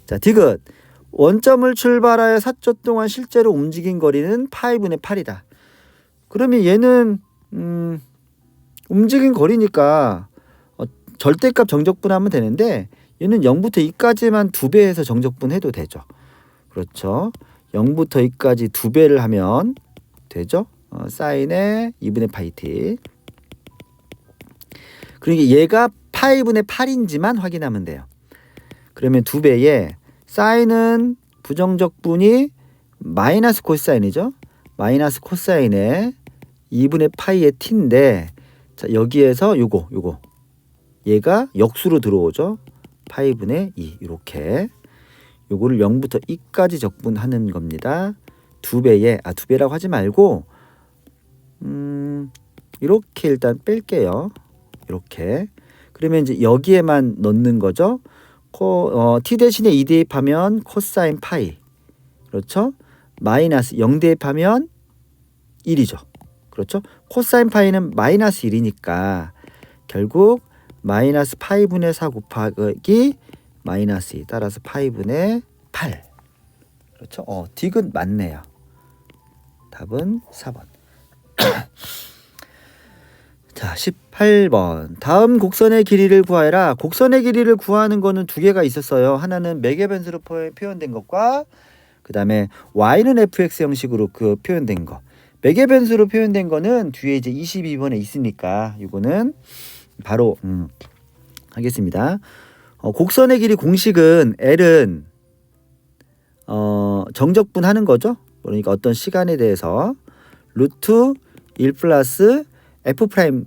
자, 디귿. 원점을 출발하여 4초 동안 실제로 움직인 거리는 파이분의 8이다. 그러면 얘는 움직인 거리니까 절대값 정적분하면 되는데 얘는 0부터 2까지만 2배 해서 정적분해도 되죠. 그렇죠. 0부터 2까지 2배를 하면 되죠. 사인의 2분의 파이 t. 그러니까 얘가 파이분의 8인지만 확인하면 돼요. 그러면 2배에 사인은 부정적분이 마이너스 코사인이죠. 마이너스 코사인의 2분의 파이의 t인데, 자, 여기에서 요거 얘가 역수로 들어오죠. 파이분의 2 이렇게 요거를 0부터 2까지 적분하는 겁니다. 2배에 2배라고 하지 말고 이렇게 일단 뺄게요. 이렇게. 그러면 이제 여기에만 넣는 거죠. t 대신에 2 대입하면 코사인 파이. 그렇죠? 마이너스 0 대입하면 1이죠. 그렇죠? 코사인 파이는 마이너스 1이니까 결국 마이너스 파이분의 4 곱하기 마이너스 2 따라서 파이분의 8. 그렇죠? 디귿 맞네요. 답은 4번. 자, 18번. 다음 곡선의 길이를 구하여라. 곡선의 길이를 구하는 거는 두 개가 있었어요. 하나는 매개 변수로 표현된 것과 그 다음에 y는 fx 형식으로 그 표현된 거. 매개 변수로 표현된 거는 뒤에 이제 22번에 있으니까 이거는 바로 하겠습니다. 곡선의 길이 공식은 L은 정적분 하는 거죠. 그러니까 어떤 시간에 대해서 루트 1 플러스 f 프라임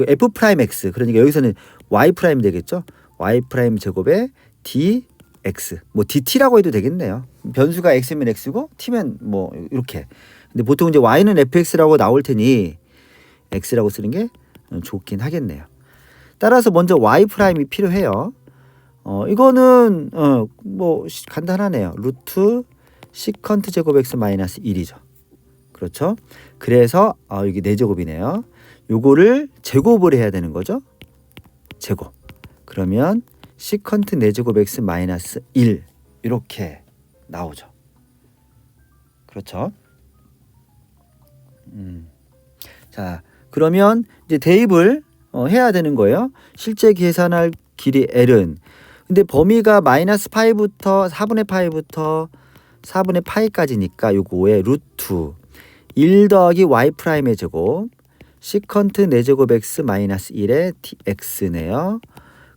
f 프라임 x, 그러니까 여기서는 y 프라임 되겠죠. y 프라임 제곱에 dx, 뭐 dt라고 해도 되겠네요. 변수가 x면 x고 t면 뭐 이렇게. 근데 보통 이제 y는 fx라고 나올 테니 x라고 쓰는 게 좋긴 하겠네요. 따라서 먼저 y 프라임이 필요해요. 이거는 뭐 간단하네요. 루트 시컨트 제곱 x 마이너스 1이죠. 그렇죠? 그래서 여기 4제곱이네요. 요거를 제곱을 해야 되는 거죠. 제곱. 그러면 시컨트 4제곱 x 마이너스 1 이렇게 나오죠. 그렇죠? 자, 그러면 이제 대입을 해야 되는 거예요. 실제 계산할 길이 L은 근데 범위가 마이너스 파이부터 4분의 파이부터 4분의 파이까지니까 요거에 루트 1 더하기 y 프라임의 제곱 시컨트 4제곱 x 마이너스 1의 x네요.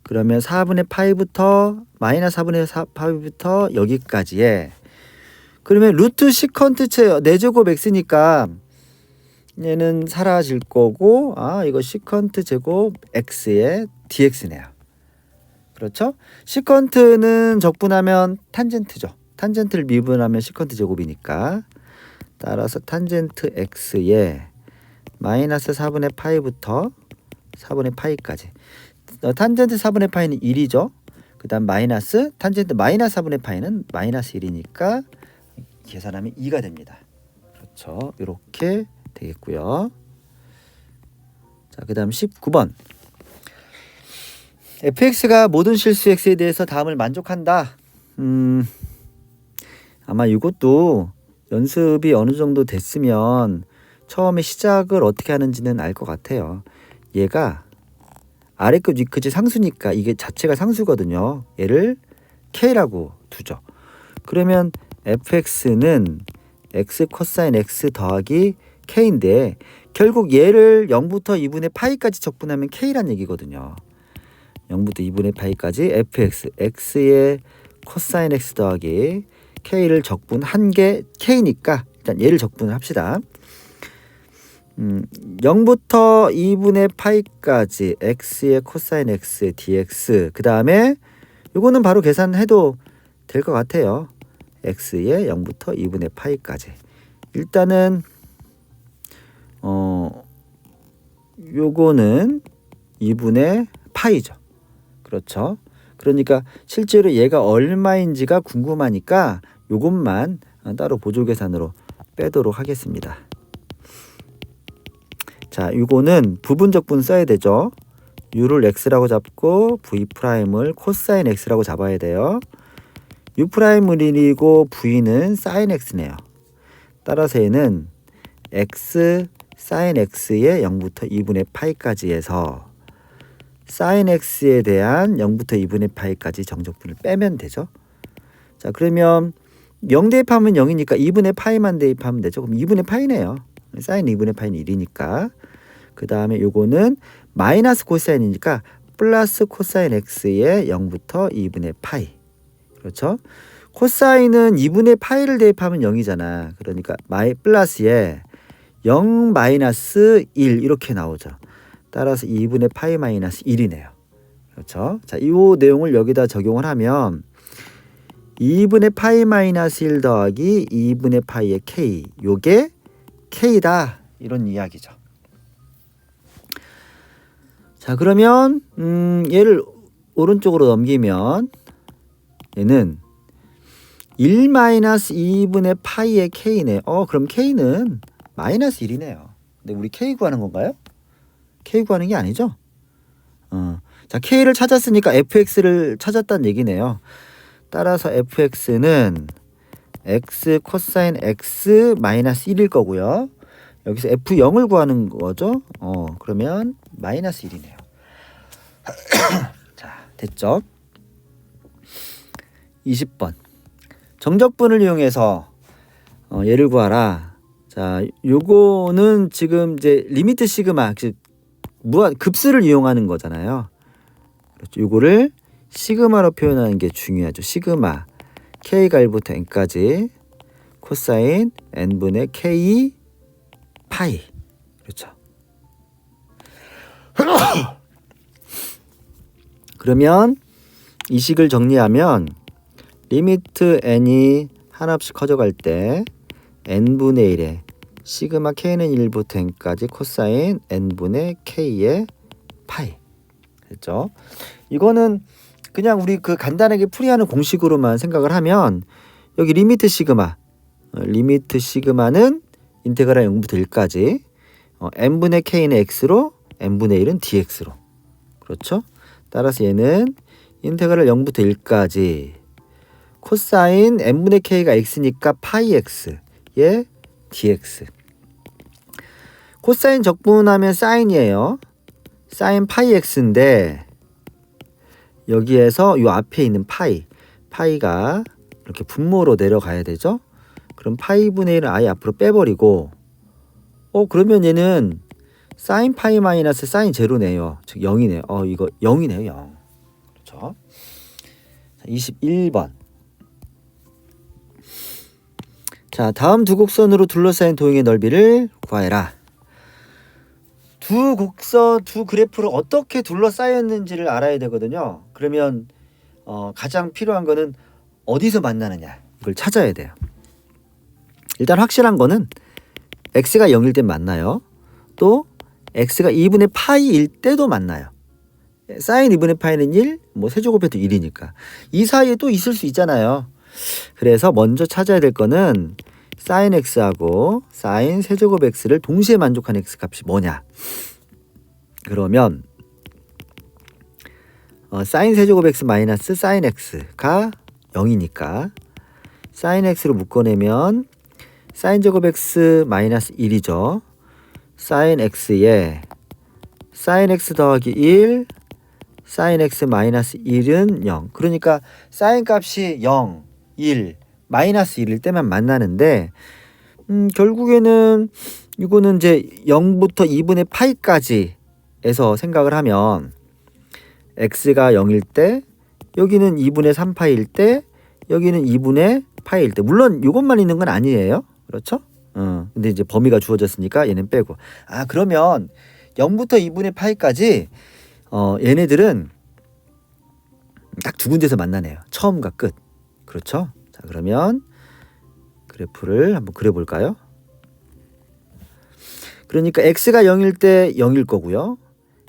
그러면 4분의 파이부터 마이너스 4분의 파이부터 여기까지에 그러면 루트 시컨트 4제곱 x니까 얘는 사라질 거고 이거 시컨트 제곱 x의 dx네요. 그렇죠? 시컨트는 적분하면 탄젠트죠. 탄젠트를 미분하면 시컨트 제곱이니까 따라서 탄젠트 x의 마이너스 4분의 파이부터 4분의 파이까지 탄젠트 4분의 파이는 1이죠. 그 다음 마이너스 탄젠트 마이너스 4분의 파이는 마이너스 1이니까 계산하면 2가 됩니다. 그렇죠. 이렇게 되겠고요. 자, 그 다음 19번 fx가 모든 실수 x에 대해서 다음을 만족한다. 아마 이것도 연습이 어느 정도 됐으면 처음에 시작을 어떻게 하는지는 알 것 같아요. 얘가 아래끝 위끝이 상수니까 이게 자체가 상수거든요. 얘를 k라고 두죠. 그러면 fx는 x 코사인 x 더하기 k인데 결국 얘를 0부터 2분의 파이까지 적분하면 k란 얘기거든요. 0부터 2분의 파이까지 fx x의 코사인 x 더하기 k를 적분한 게 k니까 일단 얘를 적분을 합시다. 0부터 2분의 파이까지 x의 코사인 x dx 그 다음에 요거는 바로 계산해도 될 것 같아요. x의 0부터 2분의 파이까지 일단은 요거는 2분의 파이죠. 그렇죠. 그러니까 실제로 얘가 얼마인지가 궁금하니까 요것만 따로 보조 계산으로 빼도록 하겠습니다. 자, 요거는 부분적분 써야 되죠. u를 x라고 잡고 v'을 코사인 x라고 잡아야 돼요. u'은 1이고 v는 사인 x네요. 따라서 얘는 x 사인 x의 0부터 2분의 파이까지 해서 사인 x에 대한 0부터 2분의 파이까지 정적분을 빼면 되죠. 자, 그러면 0 대입하면 0이니까 2분의 파이만 대입하면 되죠. 그럼 2분의 파이네요. 사인 2분의 파이는 1이니까. 그 다음에 요거는 마이너스 코사인이니까 플러스 코사인 x의 0부터 2분의 파이. 그렇죠? 코사인은 2분의 파이를 대입하면 0이잖아. 그러니까 플러스에 0 마이너스 1 이렇게 나오죠. 따라서 2분의 파이 마이너스 1이네요. 그렇죠? 자, 이 내용을 여기다 적용을 하면 2분의 파이 마이너스 1 더하기 2분의 파이의 k 요게 k다 이런 이야기죠. 자, 그러면 얘를 오른쪽으로 넘기면 얘는 1 마이너스 2분의 파이의 k네. 그럼 k는 마이너스 1이네요. 근데 우리 k 구하는 건가요? k 구하는 게 아니죠? 자, k를 찾았으니까 fx를 찾았다는 얘기네요. 따라서 fx는 x 코사인 x 마이너스 1일 거고요. 여기서 f0을 구하는 거죠. 그러면 마이너스 1이네요. 자, 됐죠? 20번 정적분을 이용해서 얘를 구하라. 자, 요거는 지금 이제 리미트 시그마 즉 무한 급수를 이용하는 거잖아요. 그렇죠. 요거를 시그마로 표현하는 게 중요하죠. 시그마 k가 1부터 n까지 코사인 n분의 k 파이. 그렇죠. 그러면 이 식을 정리하면 리미트 n이 하나씩 커져갈 때 n분의 1에 시그마 k는 1부터 n까지 코사인 n분의 k의 파이. 됐죠? 이거는 그냥 우리 그 간단하게 풀이하는 공식으로만 생각을 하면 여기 리미트 시그마는 인테그랄 0부터 1까지 n분의 k는 x로 n분의 1은 dx로. 그렇죠? 따라서 얘는 인테그랄 0부터 1까지 코사인 n분의 k가 x니까 파이 x의 dx. 코사인 적분하면 사인이에요. 사인 파이 x인데 여기에서 요 앞에 있는 파이가 이렇게 분모로 내려가야 되죠. 그럼 파이 분의 1을 아예 앞으로 빼버리고 그러면 얘는 사인 파이 마이너스 사인 제로네요. 즉 0이네요. 이거 0이네요. 0. 그렇죠. 21번. 자, 다음 두 곡선으로 둘러싸인 도형의 넓이를 구하여라. 두 그래프를 어떻게 둘러싸였는지를 알아야 되거든요. 그러면 가장 필요한 거는 어디서 만나느냐 이걸 찾아야 돼요. 일단 확실한 거는 x가 0일 때 만나요. 또 x가 2분의 파이일 때도 만나요. 사인 2분의 파이는 1, 뭐 세제곱해도 1이니까 이 사이에 또 있을 수 있잖아요. 그래서 먼저 찾아야 될 거는 사인 x하고 사인 세제곱 x를 동시에 만족하는 x 값이 뭐냐. 그러면 사인 세제곱 x 마이너스 사인 x가 0이니까 사인 x로 묶어내면 사인 제곱 x 마이너스 1이죠. 사인 x에 사인 x 더하기 1 사인 x 마이너스 1은 0. 그러니까 사인 값이 0, 1, 마이너스 1일 때만 만나는데 결국에는 이거는 이제 0부터 2분의 파이까지에서 생각을 하면 x가 0일 때 여기는 2분의 3파일 때 여기는 2분의 파일 때 물론 이것만 있는 건 아니에요. 그렇죠? 근데 이제 범위가 주어졌으니까 얘는 빼고 그러면 0부터 2분의 파이까지 얘네들은 딱 두 군데서 만나네요. 처음과 끝. 그렇죠? 자, 그러면 그래프를 한번 그려볼까요? 그러니까 x가 0일 때 0일 거고요.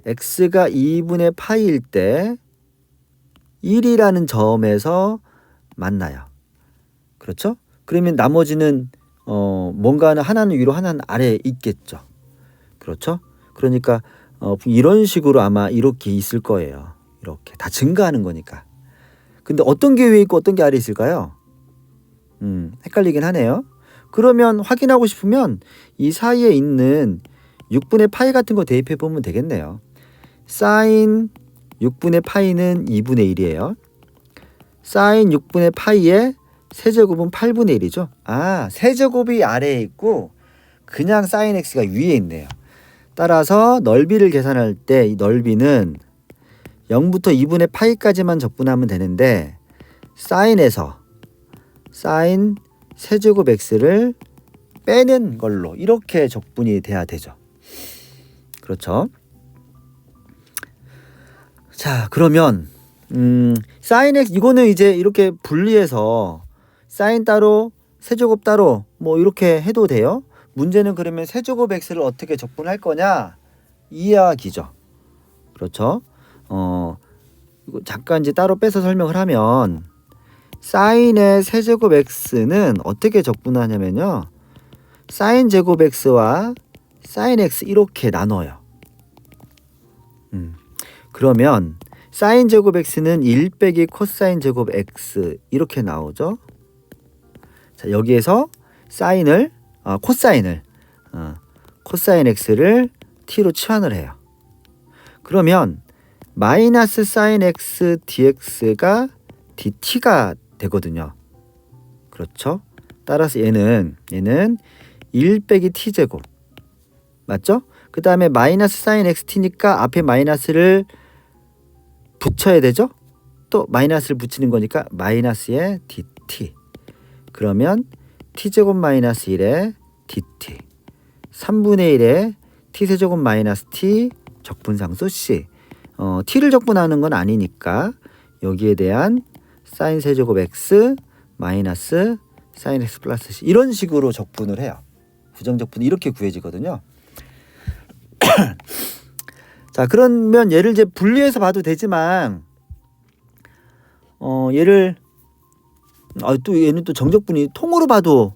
x가 2분의 파이일 때 1이라는 점에서 만나요. 그렇죠? 그러면 나머지는 뭔가는 하나는 위로 하나는 아래에 있겠죠. 그렇죠? 그러니까 이런 식으로 아마 이렇게 있을 거예요. 이렇게 다 증가하는 거니까. 근데 어떤 게 위에 있고 어떤 게 아래에 있을까요? 헷갈리긴 하네요. 그러면 확인하고 싶으면 이 사이에 있는 6분의 파이 같은 거 대입해 보면 되겠네요. 사인 6분의 파이는 2분의 1이에요. 사인 6분의 파이에 세제곱은 8분의 1이죠. 세제곱이 아래에 있고 그냥 사인 x가 위에 있네요. 따라서 넓이를 계산할 때 이 넓이는 0부터 2분의 파이까지만 적분하면 되는데 사인에서 사인 세제곱 x를 빼는 걸로 이렇게 적분이 돼야 되죠. 그렇죠? 자, 그러면 사인 x 이거는 이제 이렇게 분리해서 사인 따로 세제곱 따로 뭐 이렇게 해도 돼요. 문제는 그러면 세제곱 x를 어떻게 적분할 거냐 이 이야기죠. 그렇죠? 이거 잠깐 이제 따로 빼서 설명을 하면 사인의 세제곱 x는 어떻게 적분하냐면요. 사인 제곱 x와 사인 x 이렇게 나눠요. 그러면 사인 제곱 x는 1 빼기 코사인 제곱 x 이렇게 나오죠. 자, 여기에서 코사인 x를 t로 치환을 해요. 그러면 마이너스 사인 x dx가 dt가 되거든요. 그렇죠? 따라서 얘는 1 빼기 t제곱 맞죠? 그 다음에 마이너스 사인 xt니까 앞에 마이너스를 붙여야 되죠? 또 마이너스를 붙이는 거니까 마이너스에 dt. 그러면 t제곱 마이너스 1에 dt 3분의 1에 t세제곱 마이너스 t 적분상수 c. t를 적분하는 건 아니니까 여기에 대한 사인 세제곱 x 마이너스 사인 x 플러스 c 이런 식으로 적분을 해요. 부정적분이 이렇게 구해지거든요. 자, 그러면 얘를 이제 분리해서 봐도 되지만 얘를 또 얘는 또 정적분이 통으로 봐도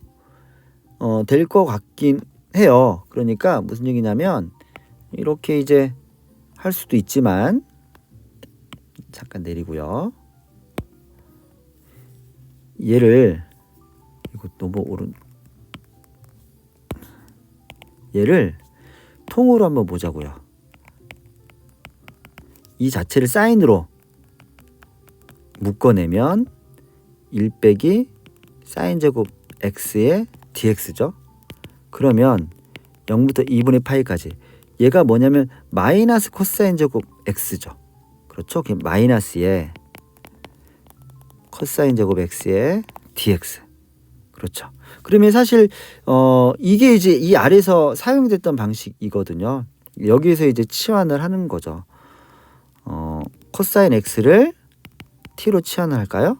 될 것 같긴 해요. 그러니까 무슨 얘기냐면 이렇게 이제 할 수도 있지만 잠깐 내리고요. 얘를 이거 너무 오른 얘를 통으로 한번 보자고요. 이 자체를 사인으로 묶어내면 1 빼기 사인 제곱 x의 dx죠. 그러면 0부터 2분의 파이까지 얘가 뭐냐면 마이너스 코사인 제곱 x죠. 그렇죠? 그럼 마이너스에 코사인 제곱 x의 dx. 그렇죠. 그러면 사실 이게 이제 이 아래서 사용됐던 방식이거든요. 여기에서 이제 치환을 하는 거죠. 코사인 x를 t로 치환을 할까요?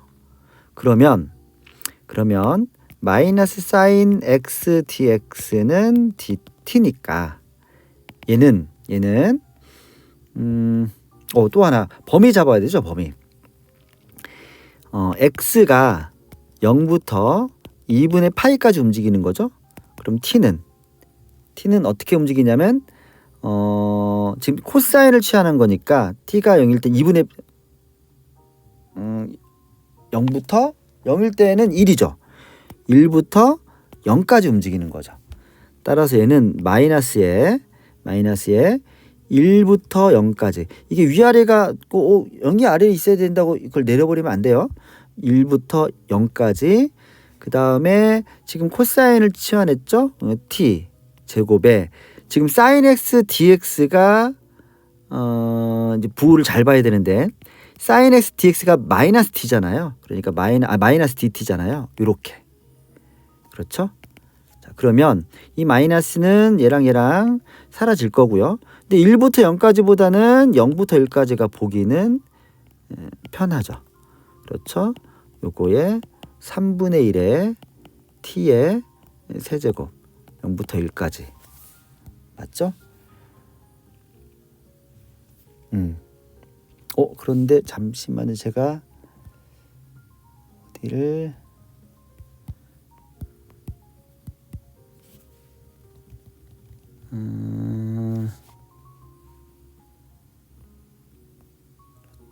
그러면 마이너스 사인 x dx는 dt니까 얘는 또 하나 범위 잡아야 되죠. 범위. x가 0부터 2분의 파이까지 움직이는 거죠. 그럼 t는 어떻게 움직이냐면 지금 코사인을 취하는 거니까 t가 0일 때 2분의 0부터 0일 때는 1이죠. 1부터 0까지 움직이는 거죠. 따라서 얘는 마이너스에 1부터 0까지. 이게 위아래가 0이 아래에 있어야 된다고 이걸 내려버리면 안 돼요. 1부터 0까지. 그 다음에 지금 코사인을 치환했죠. t 제곱에 지금 sin x dx가 이제 부호를 잘 봐야 되는데 sin x dx가 마이너스 t잖아요. 그러니까 마이너스 dt잖아요. 이렇게. 그렇죠? 자, 그러면 이 마이너스는 얘랑 사라질 거고요. 근데 1부터 0까지보다는 0부터 1까지가 보기는 편하죠. 그렇죠? 요거에 3분의 1의 t의 세제곱 0부터 1까지. 맞죠? 그런데 잠시만요. 제가 어디를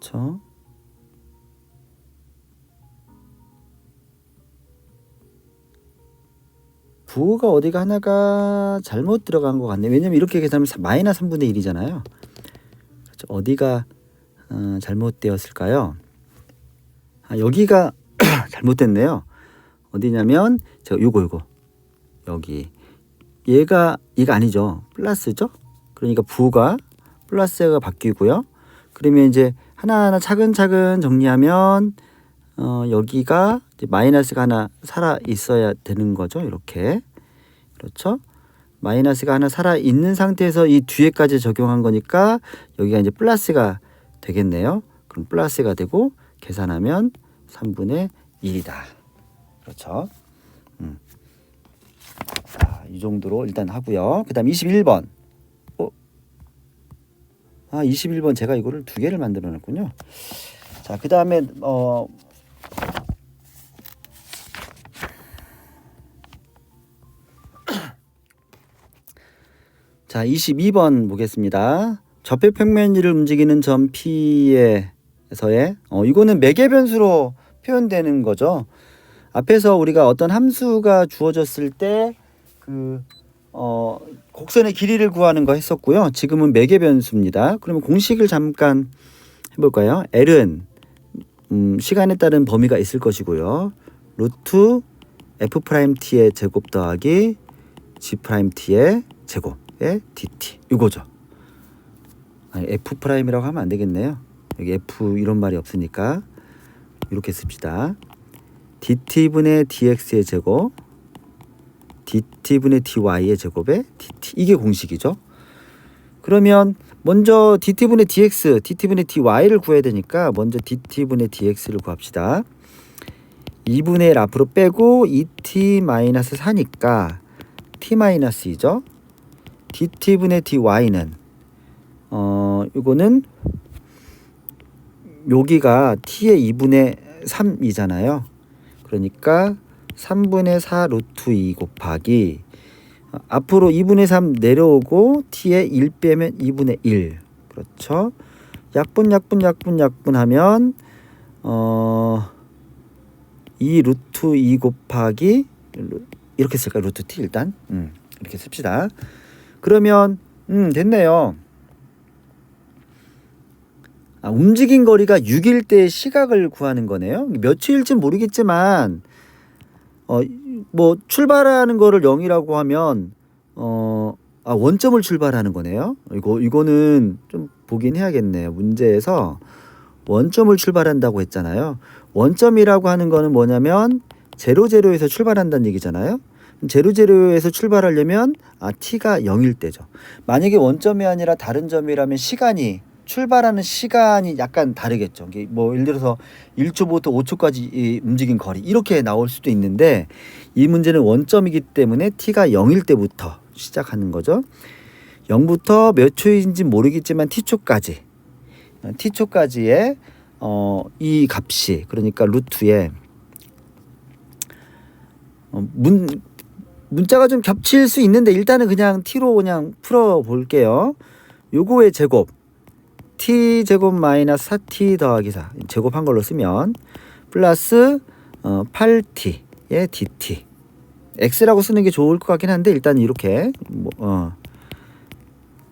그렇죠? 부호가 어디가 하나가 잘못 들어간 것 같네요. 왜냐면 이렇게 계산하면 마이너스 3분의 1이잖아요. 그렇죠? 어디가 잘못되었을까요? 여기가 잘못됐네요. 어디냐면 제가 요거 여기 얘가 아니죠. 플러스죠. 그러니까 부호가 플러스가 바뀌고요. 그러면 이제 하나하나 차근차근 정리하면 여기가 이제 마이너스가 하나 살아 있어야 되는 거죠. 이렇게. 그렇죠? 마이너스가 하나 살아 있는 상태에서 이 뒤에까지 적용한 거니까 여기가 이제 플러스가 되겠네요. 그럼 플러스가 되고 계산하면 3분의 1이다. 그렇죠? 자, 이 정도로 일단 하고요. 그다음 21번. 21번 제가 이거를 두 개를 만들어 놨군요. 자, 그다음에 자, 22번 보겠습니다. 접해 평면지를 움직이는 점 P에서의 이거는 매개 변수로 표현되는 거죠. 앞에서 우리가 어떤 함수가 주어졌을 때 곡선의 길이를 구하는 거 했었고요. 지금은 매개 변수입니다. 그러면 공식을 잠깐 해볼까요? L은 시간에 따른 범위가 있을 것이고요. 루트 F'T의 제곱 더하기 G'T의 제곱의 dt 이거죠. F'이라고 하면 안 되겠네요. 여기 F 이런 말이 없으니까 이렇게 씁시다. dt분의 dx의 제곱 dt분의 dy의 제곱에 dt 이게 공식이죠. 그러면 먼저 dt분의 dx, dt분의 dy를 구해야 되니까 먼저 dt분의 dx를 구합시다. 2분의 1 앞으로 빼고 2t-4니까 t-2죠. dt분의 dy는 이거는 여기가 t의 2분의 3이잖아요. 그러니까 3분의 4 루트 2 곱하기 앞으로 2분의 3 내려오고 t에 1 빼면 2분의 1. 그렇죠? 약분하면 2 루트 2 곱하기 이렇게 쓸까요? 루트 t 일단 이렇게 씁시다. 그러면 됐네요. 움직인 거리가 6일 때의 시각을 구하는 거네요. 몇 초일진 모르겠지만 뭐 출발하는 거를 0이라고 하면 원점을 출발하는 거네요. 이거는 좀 보긴 해야겠네요. 문제에서 원점을 출발한다고 했잖아요. 원점이라고 하는 거는 뭐냐면 제로에서 출발한다는 얘기잖아요. 제로에서 출발하려면 t가 0일 때죠. 만약에 원점이 아니라 다른 점이라면 출발하는 시간이 약간 다르겠죠. 뭐 예를 들어서 1초부터 5초까지 움직인 거리 이렇게 나올 수도 있는데, 이 문제는 원점이기 때문에 t가 0일 때부터 시작하는 거죠. 0부터 몇 초인지 모르겠지만 t초까지의 이 값이, 그러니까 루트에 문자가 좀 겹칠 수 있는데 일단은 그냥 t로 그냥 풀어 볼게요. 요거의 제곱 t제곱 마이너스 4t 더하기 4 제곱한 걸로 쓰면 플러스 8t의 dt, x라고 쓰는 게 좋을 것 같긴 한데 일단 이렇게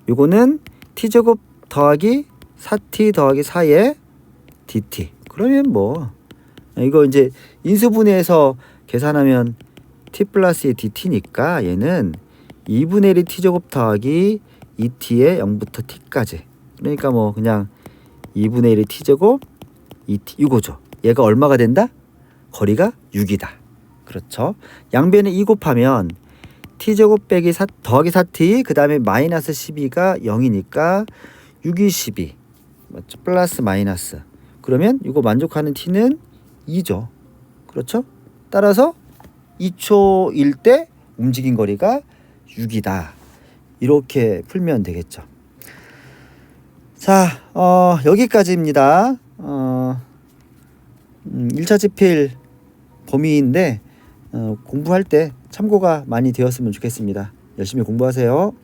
요거는 t제곱 더하기 4t 더하기 4의 dt. 그러면 뭐 이거 이제 인수분해해서 계산하면 t 플러스 dt니까 얘는 2분의 1이 t제곱 더하기 2t의 0부터 t까지. 그러니까 뭐 그냥 2분의 1이 t제곱 2t 이거죠. 얘가 얼마가 된다? 거리가 6이다. 그렇죠. 양변에 2 곱하면 t제곱 빼기 4 더하기 4t 그 다음에 마이너스 12가 0이니까 6이 12 맞죠? 플러스 마이너스. 그러면 이거 만족하는 t는 2죠. 그렇죠? 따라서 2초일 때 움직인 거리가 6이다. 이렇게 풀면 되겠죠. 자, 여기까지입니다. 1차 지필 범위인데 공부할 때 참고가 많이 되었으면 좋겠습니다. 열심히 공부하세요.